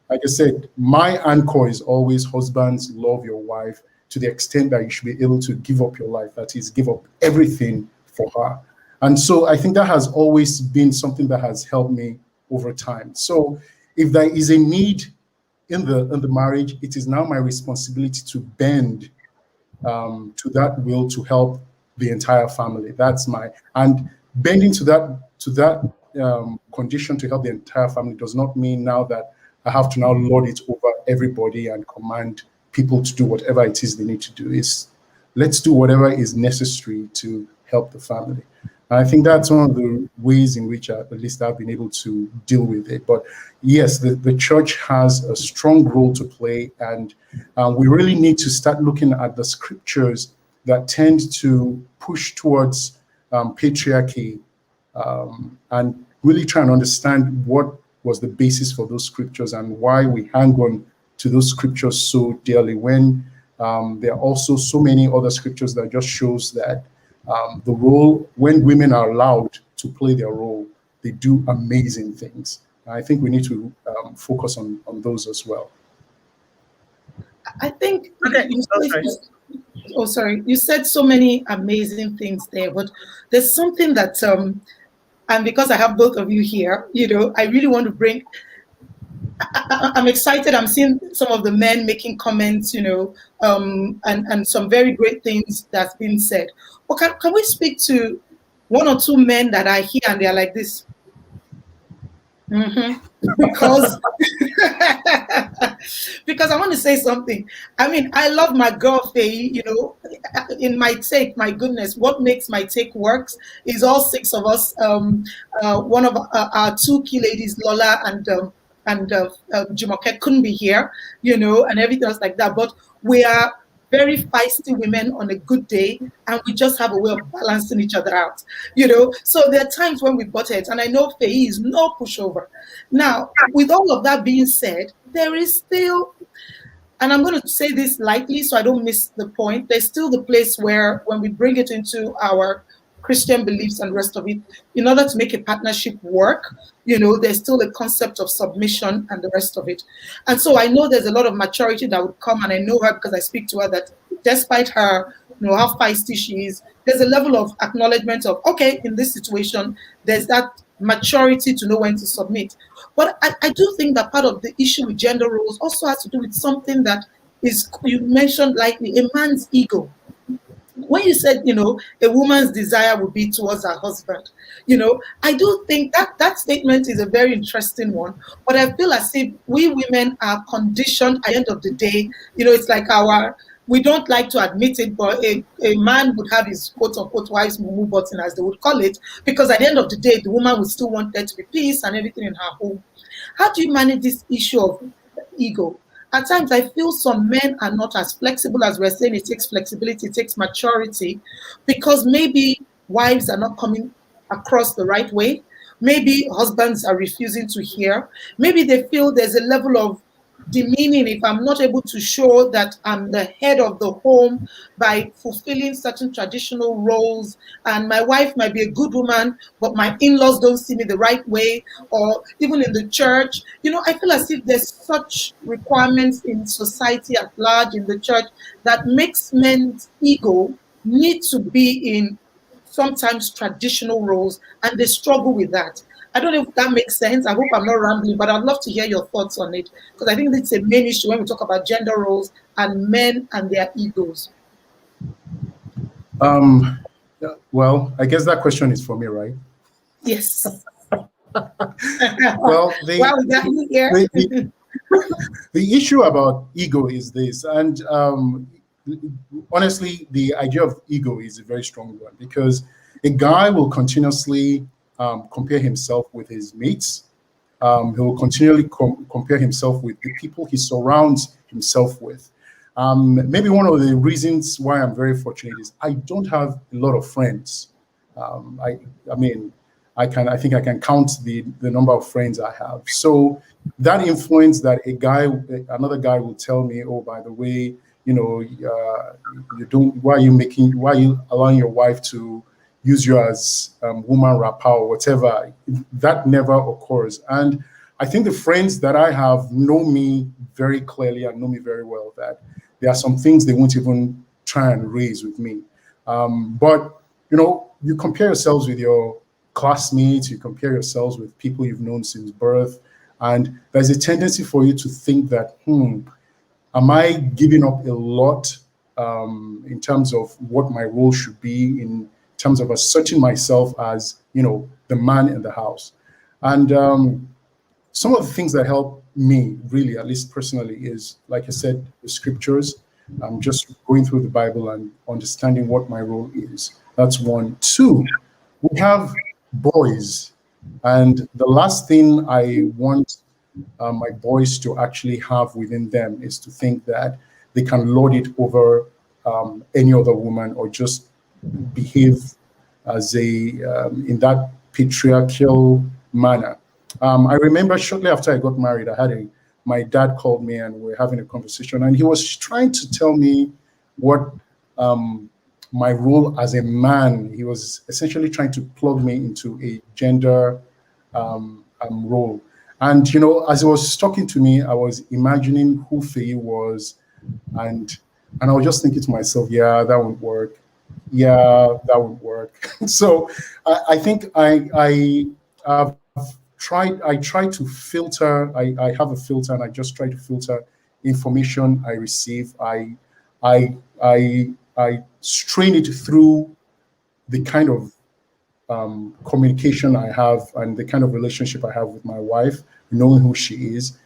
Speaker 3: Like I said, my anchor is always husbands, love your wife to the extent that you should be able to give up your life, that is, give up everything for her. And so I think that has always been something that has helped me over time. So if there is a need in the marriage, it is now my responsibility to bend to that will to help the entire family. And bending to that condition to help the entire family does not mean now that I have to now lord it over everybody and command people to do whatever it is they need to do. Let's do whatever is necessary to help the family. And I think that's one of the ways in which at least I've been able to deal with it. But yes, the church has a strong role to play, and we really need to start looking at the scriptures that tend to push towards patriarchy and really try and understand what was the basis for those scriptures and why we hang on to those scriptures so dearly when there are also so many other scriptures that just shows that the role, when women are allowed to play their role, they do amazing things. I think we need to focus on those as well.
Speaker 2: I think
Speaker 4: Okay.
Speaker 2: sorry. You said so many amazing things there, but there's something that And because I have both of you here, I really want to bring. I'm excited. I'm seeing some of the men making comments, and some very great things that's been said. But can we speak to one or two men that are here and they're like this? Because because I want to say something. I mean, I love my girl Faye, in my take, my goodness, what makes my take works is all six of us. One of our two key ladies, Lola and Jumoke, couldn't be here, and everything else like that. But we are very feisty women on a good day, and we just have a way of balancing each other out, So there are times when we butt heads, and I know Faye is no pushover. Now, with all of that being said, there is still, and I'm going to say this lightly so I don't miss the point, there's still the place where when we bring it into our Christian beliefs and the rest of it, in order to make a partnership work, there's still a concept of submission and the rest of it. And so I know there's a lot of maturity that would come, and I know her because I speak to her, that despite her, how feisty she is, there's a level of acknowledgement of, okay, in this situation, there's that maturity to know when to submit. But I do think that part of the issue with gender roles also has to do with something that is, you mentioned lightly, a man's ego. When you said, a woman's desire would be towards her husband, I do think that statement is a very interesting one. But I feel as if we women are conditioned at the end of the day, it's like we don't like to admit it, but a man would have his quote unquote wife's mumu button, as they would call it, because at the end of the day, the woman would still want there to be peace and everything in her home. How do you manage this issue of ego? At times, I feel some men are not as flexible as we're saying. It takes flexibility, it takes maturity, because maybe wives are not coming across the right way. Maybe husbands are refusing to hear. Maybe they feel there's a level of demeaning if I'm not able to show that I'm the head of the home by fulfilling certain traditional roles. And my wife might be a good woman, but my in-laws don't see me the right way, or even in the church. I feel as if there's such requirements in society at large, in the church, that makes men's ego need to be in sometimes traditional roles, and they struggle with that. I don't know if that makes sense. I hope I'm not rambling, but I'd love to hear your thoughts on it, because I think it's a main issue when we talk about gender roles and men and their egos.
Speaker 3: Well, I guess that question is for me, right?
Speaker 2: Yes.
Speaker 3: Well,
Speaker 2: we got you here.
Speaker 3: The issue about ego is this, and honestly, the idea of ego is a very strong one, because a guy will continuously compare himself with his mates. He will continually compare himself with the people he surrounds himself with. Maybe one of the reasons why I'm very fortunate is I don't have a lot of friends. I think I can count the number of friends I have. So that influence that another guy will tell me, oh, by the way, why are you allowing your wife to use you as woman rapper or whatever? That never occurs. And I think the friends that I have know me very clearly and know me very well, that there are some things they won't even try and raise with me. But you compare yourselves with your classmates, you compare yourselves with people you've known since birth, and there's a tendency for you to think that, am I giving up a lot in terms of what my role should be, in terms of asserting myself as, the man in the house? And some of the things that help me, really, at least personally, is, like I said, the scriptures. I'm just going through the Bible and understanding what my role is. That's one. Two, we have boys. And the last thing I want my boys to actually have within them is to think that they can lord it over any other woman, or just behave as in that patriarchal manner. I remember shortly after I got married, my dad called me and we were having a conversation, and he was trying to tell me what my role as a man. He was essentially trying to plug me into a gender role. And as he was talking to me, I was imagining who Faye was, and I was just thinking to myself, yeah, that won't work. Yeah, that would work. So I think have tried. I try to filter. I have a filter, and I just try to filter information I receive. I strain it through the kind of communication I have and the kind of relationship I have with my wife, knowing who she is,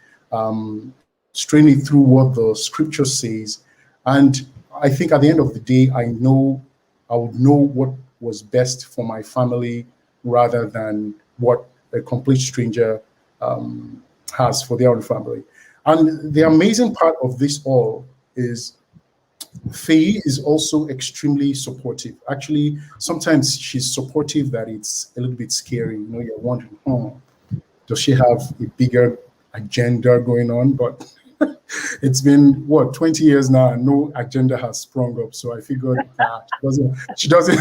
Speaker 3: straining through what the scripture says. And I think at the end of the day, I would know what was best for my family rather than what a complete stranger has for their own family. And the amazing part of this all is Faye is also extremely supportive. Actually, sometimes she's supportive that it's a little bit scary. You know, you're wondering, oh, does she have a bigger agenda going on? But it's been what 20 years now, and no agenda has sprung up. So I figured she doesn't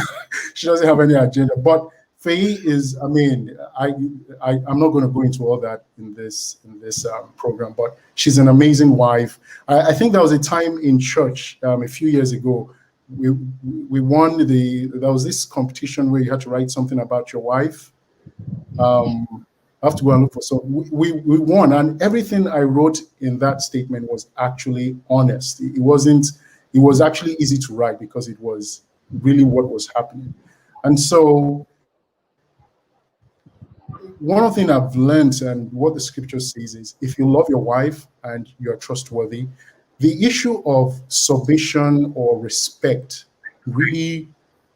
Speaker 3: she doesn't have any agenda. But Faye is, I mean, I'm not going to go into all that in this program, but she's an amazing wife. I think there was a time in church a few years ago. We we won there was this competition where you had to write something about your wife. I have to go and look for, so we won, and everything I wrote in that statement was actually honest. It wasn't, it was actually easy to write because it was really what was happening. And so one thing I've learned and what the scripture says is if you love your wife and you're trustworthy, the issue of submission or respect really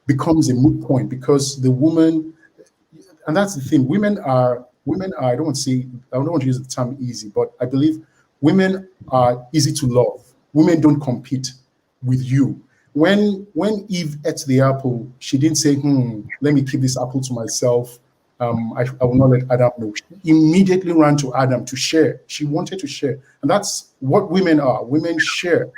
Speaker 3: becomes a moot point because the woman, and that's the thing, women are, I don't want to use the term easy, but I believe women are easy to love. Women don't compete with you. When Eve ate the apple, she didn't say, let me keep this apple to myself. I will not let Adam know. She immediately ran to Adam to share. She wanted to share. And that's what women are. Women share.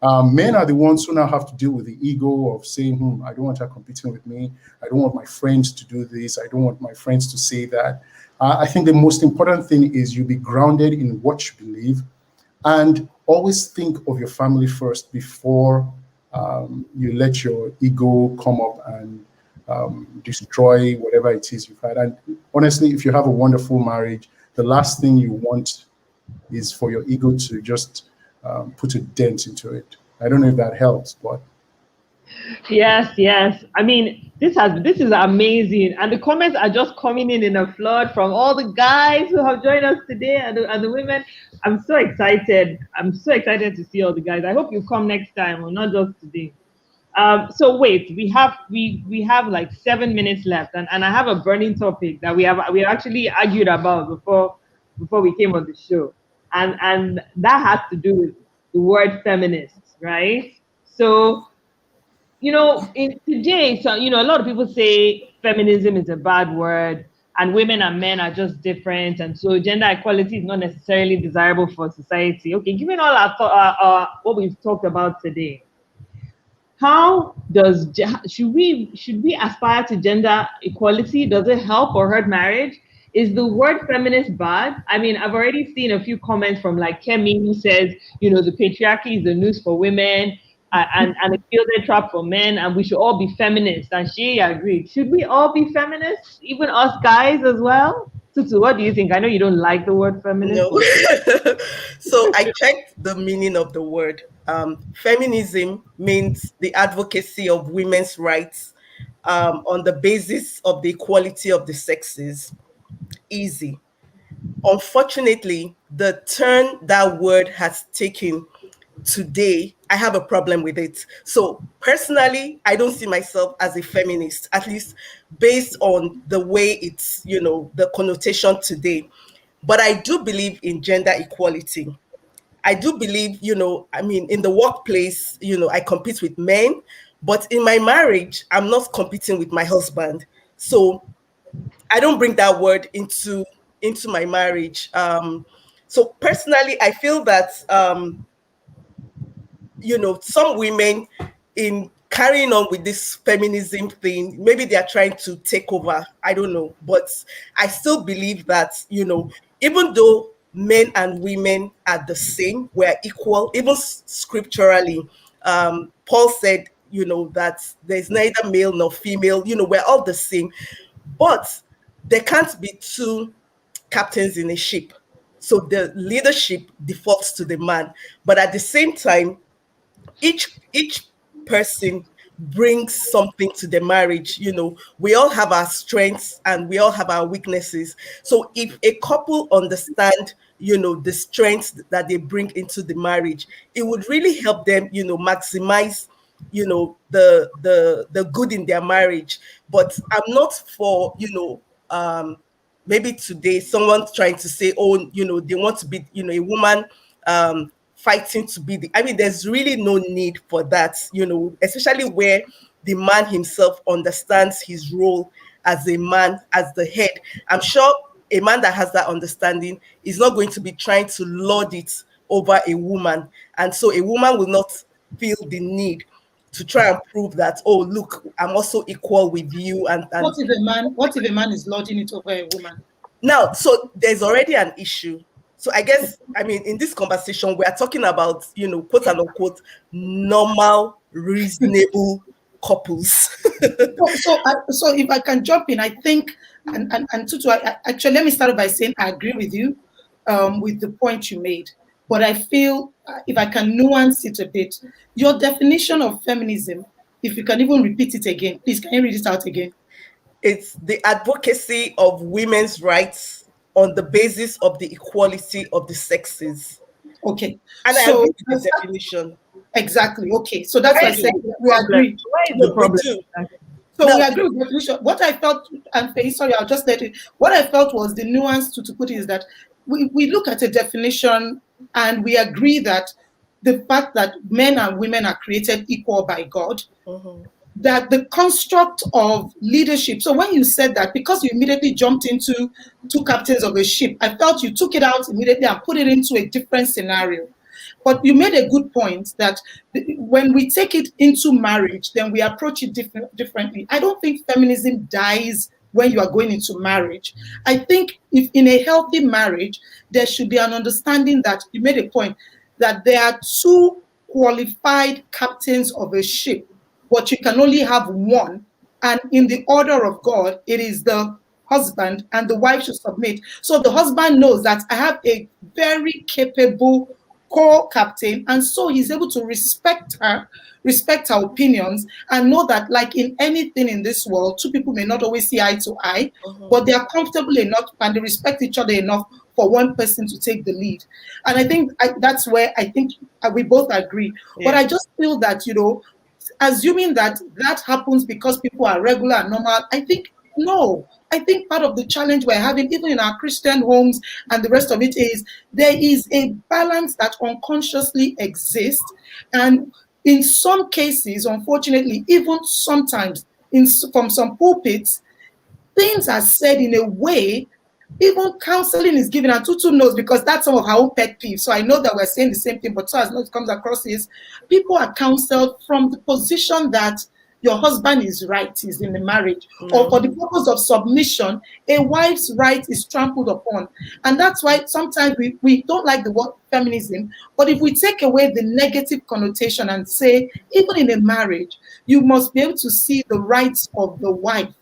Speaker 3: Men are the ones who now have to deal with the ego of saying, I don't want her competing with me. I don't want my friends to do this. I don't want my friends to say that. I think the most important thing is you be grounded in what you believe and always think of your family first before you let your ego come up and destroy whatever it is you've had. And honestly, if you have a wonderful marriage, the last thing you want is for your ego to just put a dent into it. I don't know if that helps, but
Speaker 1: Yes, yes. I mean, this is amazing, and the comments are just coming in a flood from all the guys who have joined us today, and the women. I'm so excited. I'm so excited to see all the guys. I hope you come next time, or not just today. So wait, we have like 7 minutes left, and I have a burning topic that we actually argued about before we came on the show, and that has to do with the word feminists, right? So in today, so a lot of people say feminism is a bad word, and women and men are just different, and so gender equality is not necessarily desirable for society. Okay, given all what we've talked about today, how should we aspire to gender equality? Does it help or hurt marriage? Is the word feminist bad? I mean, I've already seen a few comments from like Kemi who says, the patriarchy is the news for women, and a gilded trap for men, and we should all be feminists. And she agreed. Should we all be feminists, even us guys as well? Tutu, what do you think? I know you don't like the word feminist,
Speaker 5: No.
Speaker 1: but
Speaker 5: So I checked the meaning of the word. Feminism means the advocacy of women's rights on the basis of the equality of the sexes. Easy. Unfortunately, the turn that word has taken today, I have a problem with it. So personally, I don't see myself as a feminist, at least based on the way it's, the connotation today. But I do believe in gender equality. I do believe, I mean, in the workplace, I compete with men, but in my marriage, I'm not competing with my husband. So I don't bring that word into my marriage. So personally, I feel that some women in carrying on with this feminism thing, maybe they are trying to take over. I don't know. But I still believe that, even though men and women are the same, we're equal, even scripturally. Paul said, that there's neither male nor female, we're all the same. But there can't be two captains in a ship. So the leadership defaults to the man. But at the same time, each person brings something to the marriage. We all have our strengths and we all have our weaknesses. So if a couple understand the strengths that they bring into the marriage, it would really help them maximize the good in their marriage. But I'm not for maybe today someone's trying to say, oh, they want to be a woman fighting to be I mean, there's really no need for that, especially where the man himself understands his role as a man, as the head. I'm sure a man that has that understanding is not going to be trying to lord it over a woman. And so a woman will not feel the need to try and prove that, oh, look, I'm also equal with you. And
Speaker 2: what if a man is lording it over a woman?
Speaker 5: Now, so there's already an issue. So I guess, I mean, in this conversation, we are talking about, quote and unquote, normal, reasonable couples.
Speaker 2: So if I can jump in, I think, and Tutu, actually, let me start by saying I agree with you with the point you made. But I feel, if I can nuance it a bit, your definition of feminism, if you can even repeat it again, please, can you read it out again?
Speaker 5: It's the advocacy of women's rights on the basis of the equality of the sexes.
Speaker 2: Okay.
Speaker 5: And I agree with the definition.
Speaker 2: Exactly. Okay. So that's why I said we agree.
Speaker 1: Why is the problem?
Speaker 2: So we agree with the definition. What I felt, and sorry, I'll just let it. What I felt was the nuance to put it is that we look at a definition and we agree that the fact that men and women are created equal by God, that the construct of leadership. So when you said that, because you immediately jumped into two captains of a ship, I felt you took it out immediately and put it into a different scenario. But you made a good point that when we take it into marriage, then we approach it differently. I don't think feminism dies when you are going into marriage. I think if in a healthy marriage, there should be an understanding that you made a point that there are two qualified captains of a ship, but you can only have one. And in the order of God, it is the husband and the wife should submit. So the husband knows that I have a very capable co-captain, and so he's able to respect her opinions, and know that, like in anything in this world, two people may not always see eye to eye, but they are comfortable enough and they respect each other enough for one person to take the lead. And I think that's where I think we both agree. Yeah. But I just feel that, assuming that happens because people are regular and normal, I think no. I think part of the challenge we're having, even in our Christian homes and the rest of it, is there is a balance that unconsciously exists. And in some cases, unfortunately, even sometimes from some pulpits, things are said in a way, even counseling is given, and Tutu knows because that's some of her own pet peeves. So I know that we're saying the same thing, but so as not comes across is people are counseled from the position that your husband is right, he's in the marriage, or for the purpose of submission, a wife's right is trampled upon. And that's why sometimes we don't like the word feminism, but if we take away the negative connotation and say, even in a marriage, you must be able to see the rights of the wife,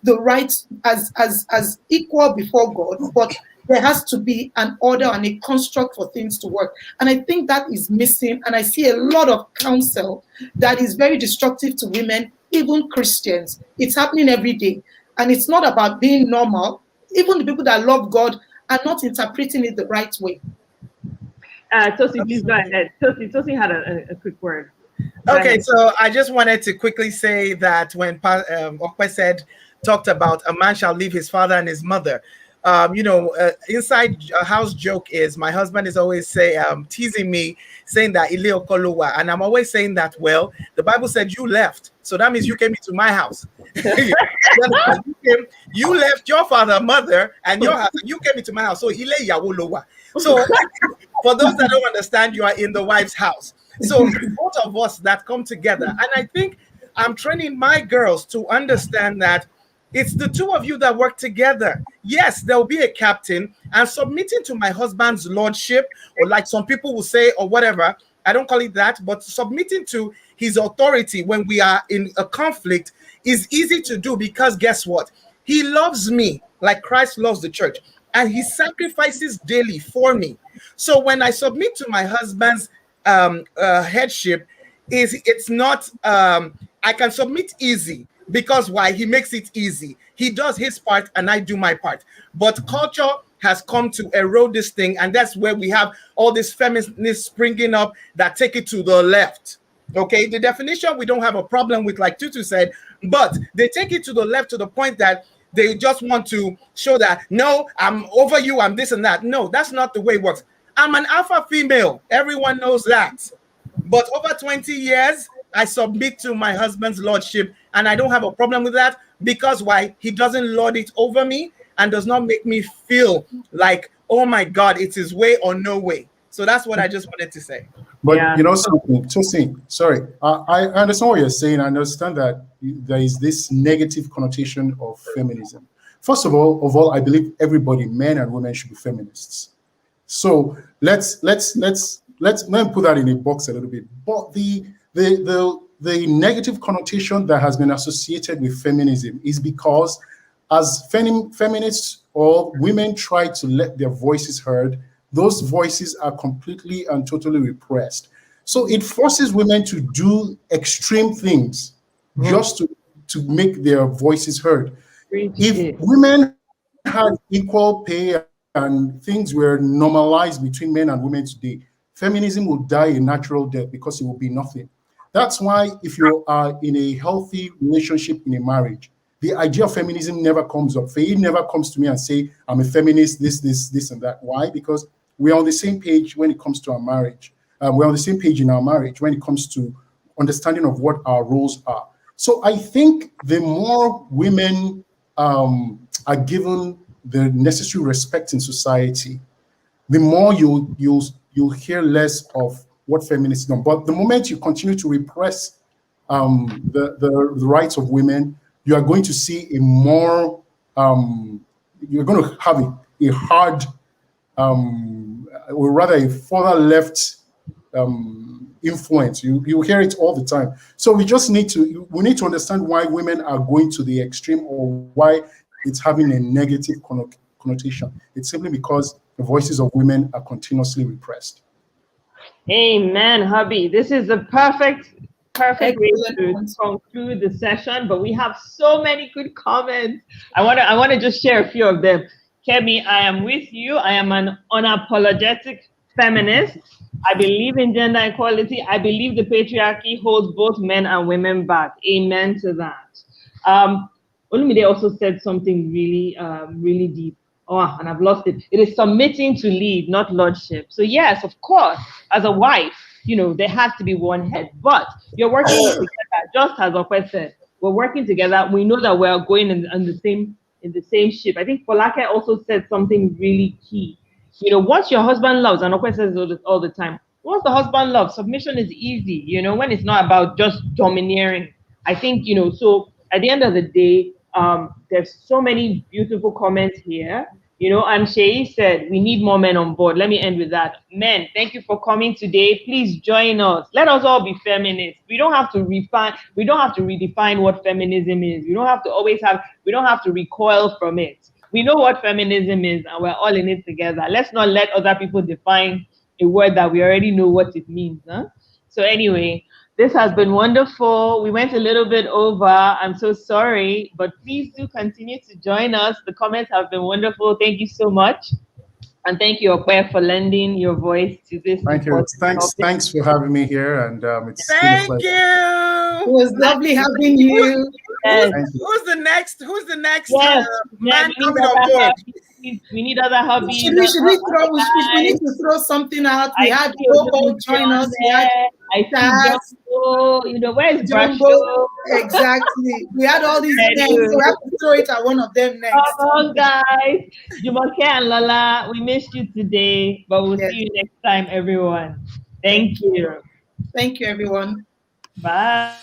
Speaker 2: the rights as equal before God, but there has to be an order and a construct for things to work. And I think that is missing. And I see a lot of counsel that is very destructive to women, even Christians. It's happening every day. And it's not about being normal. Even the people that love God are not interpreting it the right way.
Speaker 1: Tosi, please go ahead. Tosi had a quick word.
Speaker 4: Okay, so I just wanted to quickly say that when Okwe talked about a man shall leave his father and his mother, inside house joke is my husband is always teasing me, saying that Ile Okolowa, and I'm always saying that, well, the Bible said you left, so that means you came into my house. You left your father, mother, and your house, and you came into my house. So Ile Yawolowa. So for those that don't understand, you are in the wife's house. So both of us that come together, and I think I'm training my girls to understand that it's the two of you that work together. Yes, there will be a captain, and submitting to my husband's lordship, or like some people will say, or whatever. I don't call it that, but submitting to his authority when we are in a conflict is easy to do, because guess what? He loves me like Christ loves the church, and he sacrifices daily for me. So when I submit to my husband's headship, it's not I can submit easy, because why? He makes it easy. He does his part and I do my part. But culture has come to erode this thing, and that's where we have all these feminists springing up that take it to the left. Okay, the definition we don't have a problem with, like Tutu said, but they take it to the left to the point that they just want to show that, no, I'm over you, I'm this and that. No, that's not the way it works. I'm an alpha female. Everyone knows that. But over 20 years, I submit to my husband's lordship, and I don't have a problem with that, because why? He doesn't lord it over me and does not make me feel like, oh my God, it's his way or no way. So that's what I just wanted to say.
Speaker 3: But
Speaker 1: Yeah.
Speaker 3: you know something, Tosin, sorry, I understand what you're saying. I understand that there is this negative connotation of feminism. First of all, I believe everybody, men and women, should be feminists. So let's put that in a box a little bit. But the negative connotation that has been associated with feminism is because as feminists or women try to let their voices heard, those voices are completely and totally repressed. So it forces women to do extreme things just to make their voices heard. If women had equal pay and things were normalized between men and women today, feminism would die a natural death because it will be nothing. That's why if you are in a healthy relationship in a marriage, the idea of feminism never comes up. Faye never comes to me and say, I'm a feminist, this, and that. Why? Because we're on the same page when it comes to our marriage. We're on the same page in our marriage when it comes to understanding of what our roles are. So I think the more women are given the necessary respect in society, the more you'll hear less of what feminists do. But the moment you continue to repress the rights of women, you are going to see a more you're going to have a hard or rather a further left influence. You hear it all the time. So we need to understand why women are going to the extreme, or why it's having a negative connotation. It's simply because the voices of women are continuously repressed.
Speaker 1: Amen, hubby. This is a perfect way to
Speaker 2: Excellent.
Speaker 1: conclude the session, but we have so many good comments. I want to just share a few of them. Kemi, I am with you. I am an unapologetic feminist. I believe in gender equality. I believe the patriarchy holds both men and women back. Amen to that. Olumide also said something really deep. Oh, and I've lost it. It is submitting to lead, not lordship. So yes, of course, as a wife, there has to be one head, but you're working together, just as Okwe said. We're working together. We know that we're going in the same ship. I think Folake also said something really key. Once your husband loves, and Okwe says all the time, once the husband loves, submission is easy, when it's not about just domineering. I think, so at the end of the day, there's so many beautiful comments here, and Shei said, we need more men on board. Let me end with that. Men, thank you for coming today. Please join us. Let us all be feminists. We don't have to redefine what feminism is. We don't have to recoil from it. We know what feminism is, and we're all in it together. Let's not let other people define a word that we already know what it means. Huh? So anyway, this has been wonderful. We went a little bit over. I'm so sorry, but please do continue to join us. The comments have been wonderful. Thank you so much. And thank you, Okwe, for lending your voice to this.
Speaker 3: Thank you. Thanks for having me here. And it's been a pleasure.
Speaker 2: It was lovely having you.
Speaker 1: Yes.
Speaker 4: Who's the next
Speaker 1: Yes.
Speaker 4: man
Speaker 1: we
Speaker 4: coming on board?
Speaker 1: We need other hobbies.
Speaker 2: Should we need to throw something out? We had Coco join us. We had
Speaker 1: I see Jumbo. Where is
Speaker 2: Jumbo.
Speaker 1: Brasho?
Speaker 2: Exactly. We had all these names, so we have to throw it at one of them next.
Speaker 1: Come on, guys. Jumoke and Lola, we missed you today, but we'll see you next time, everyone. Thank you.
Speaker 2: Thank you, everyone.
Speaker 1: Bye.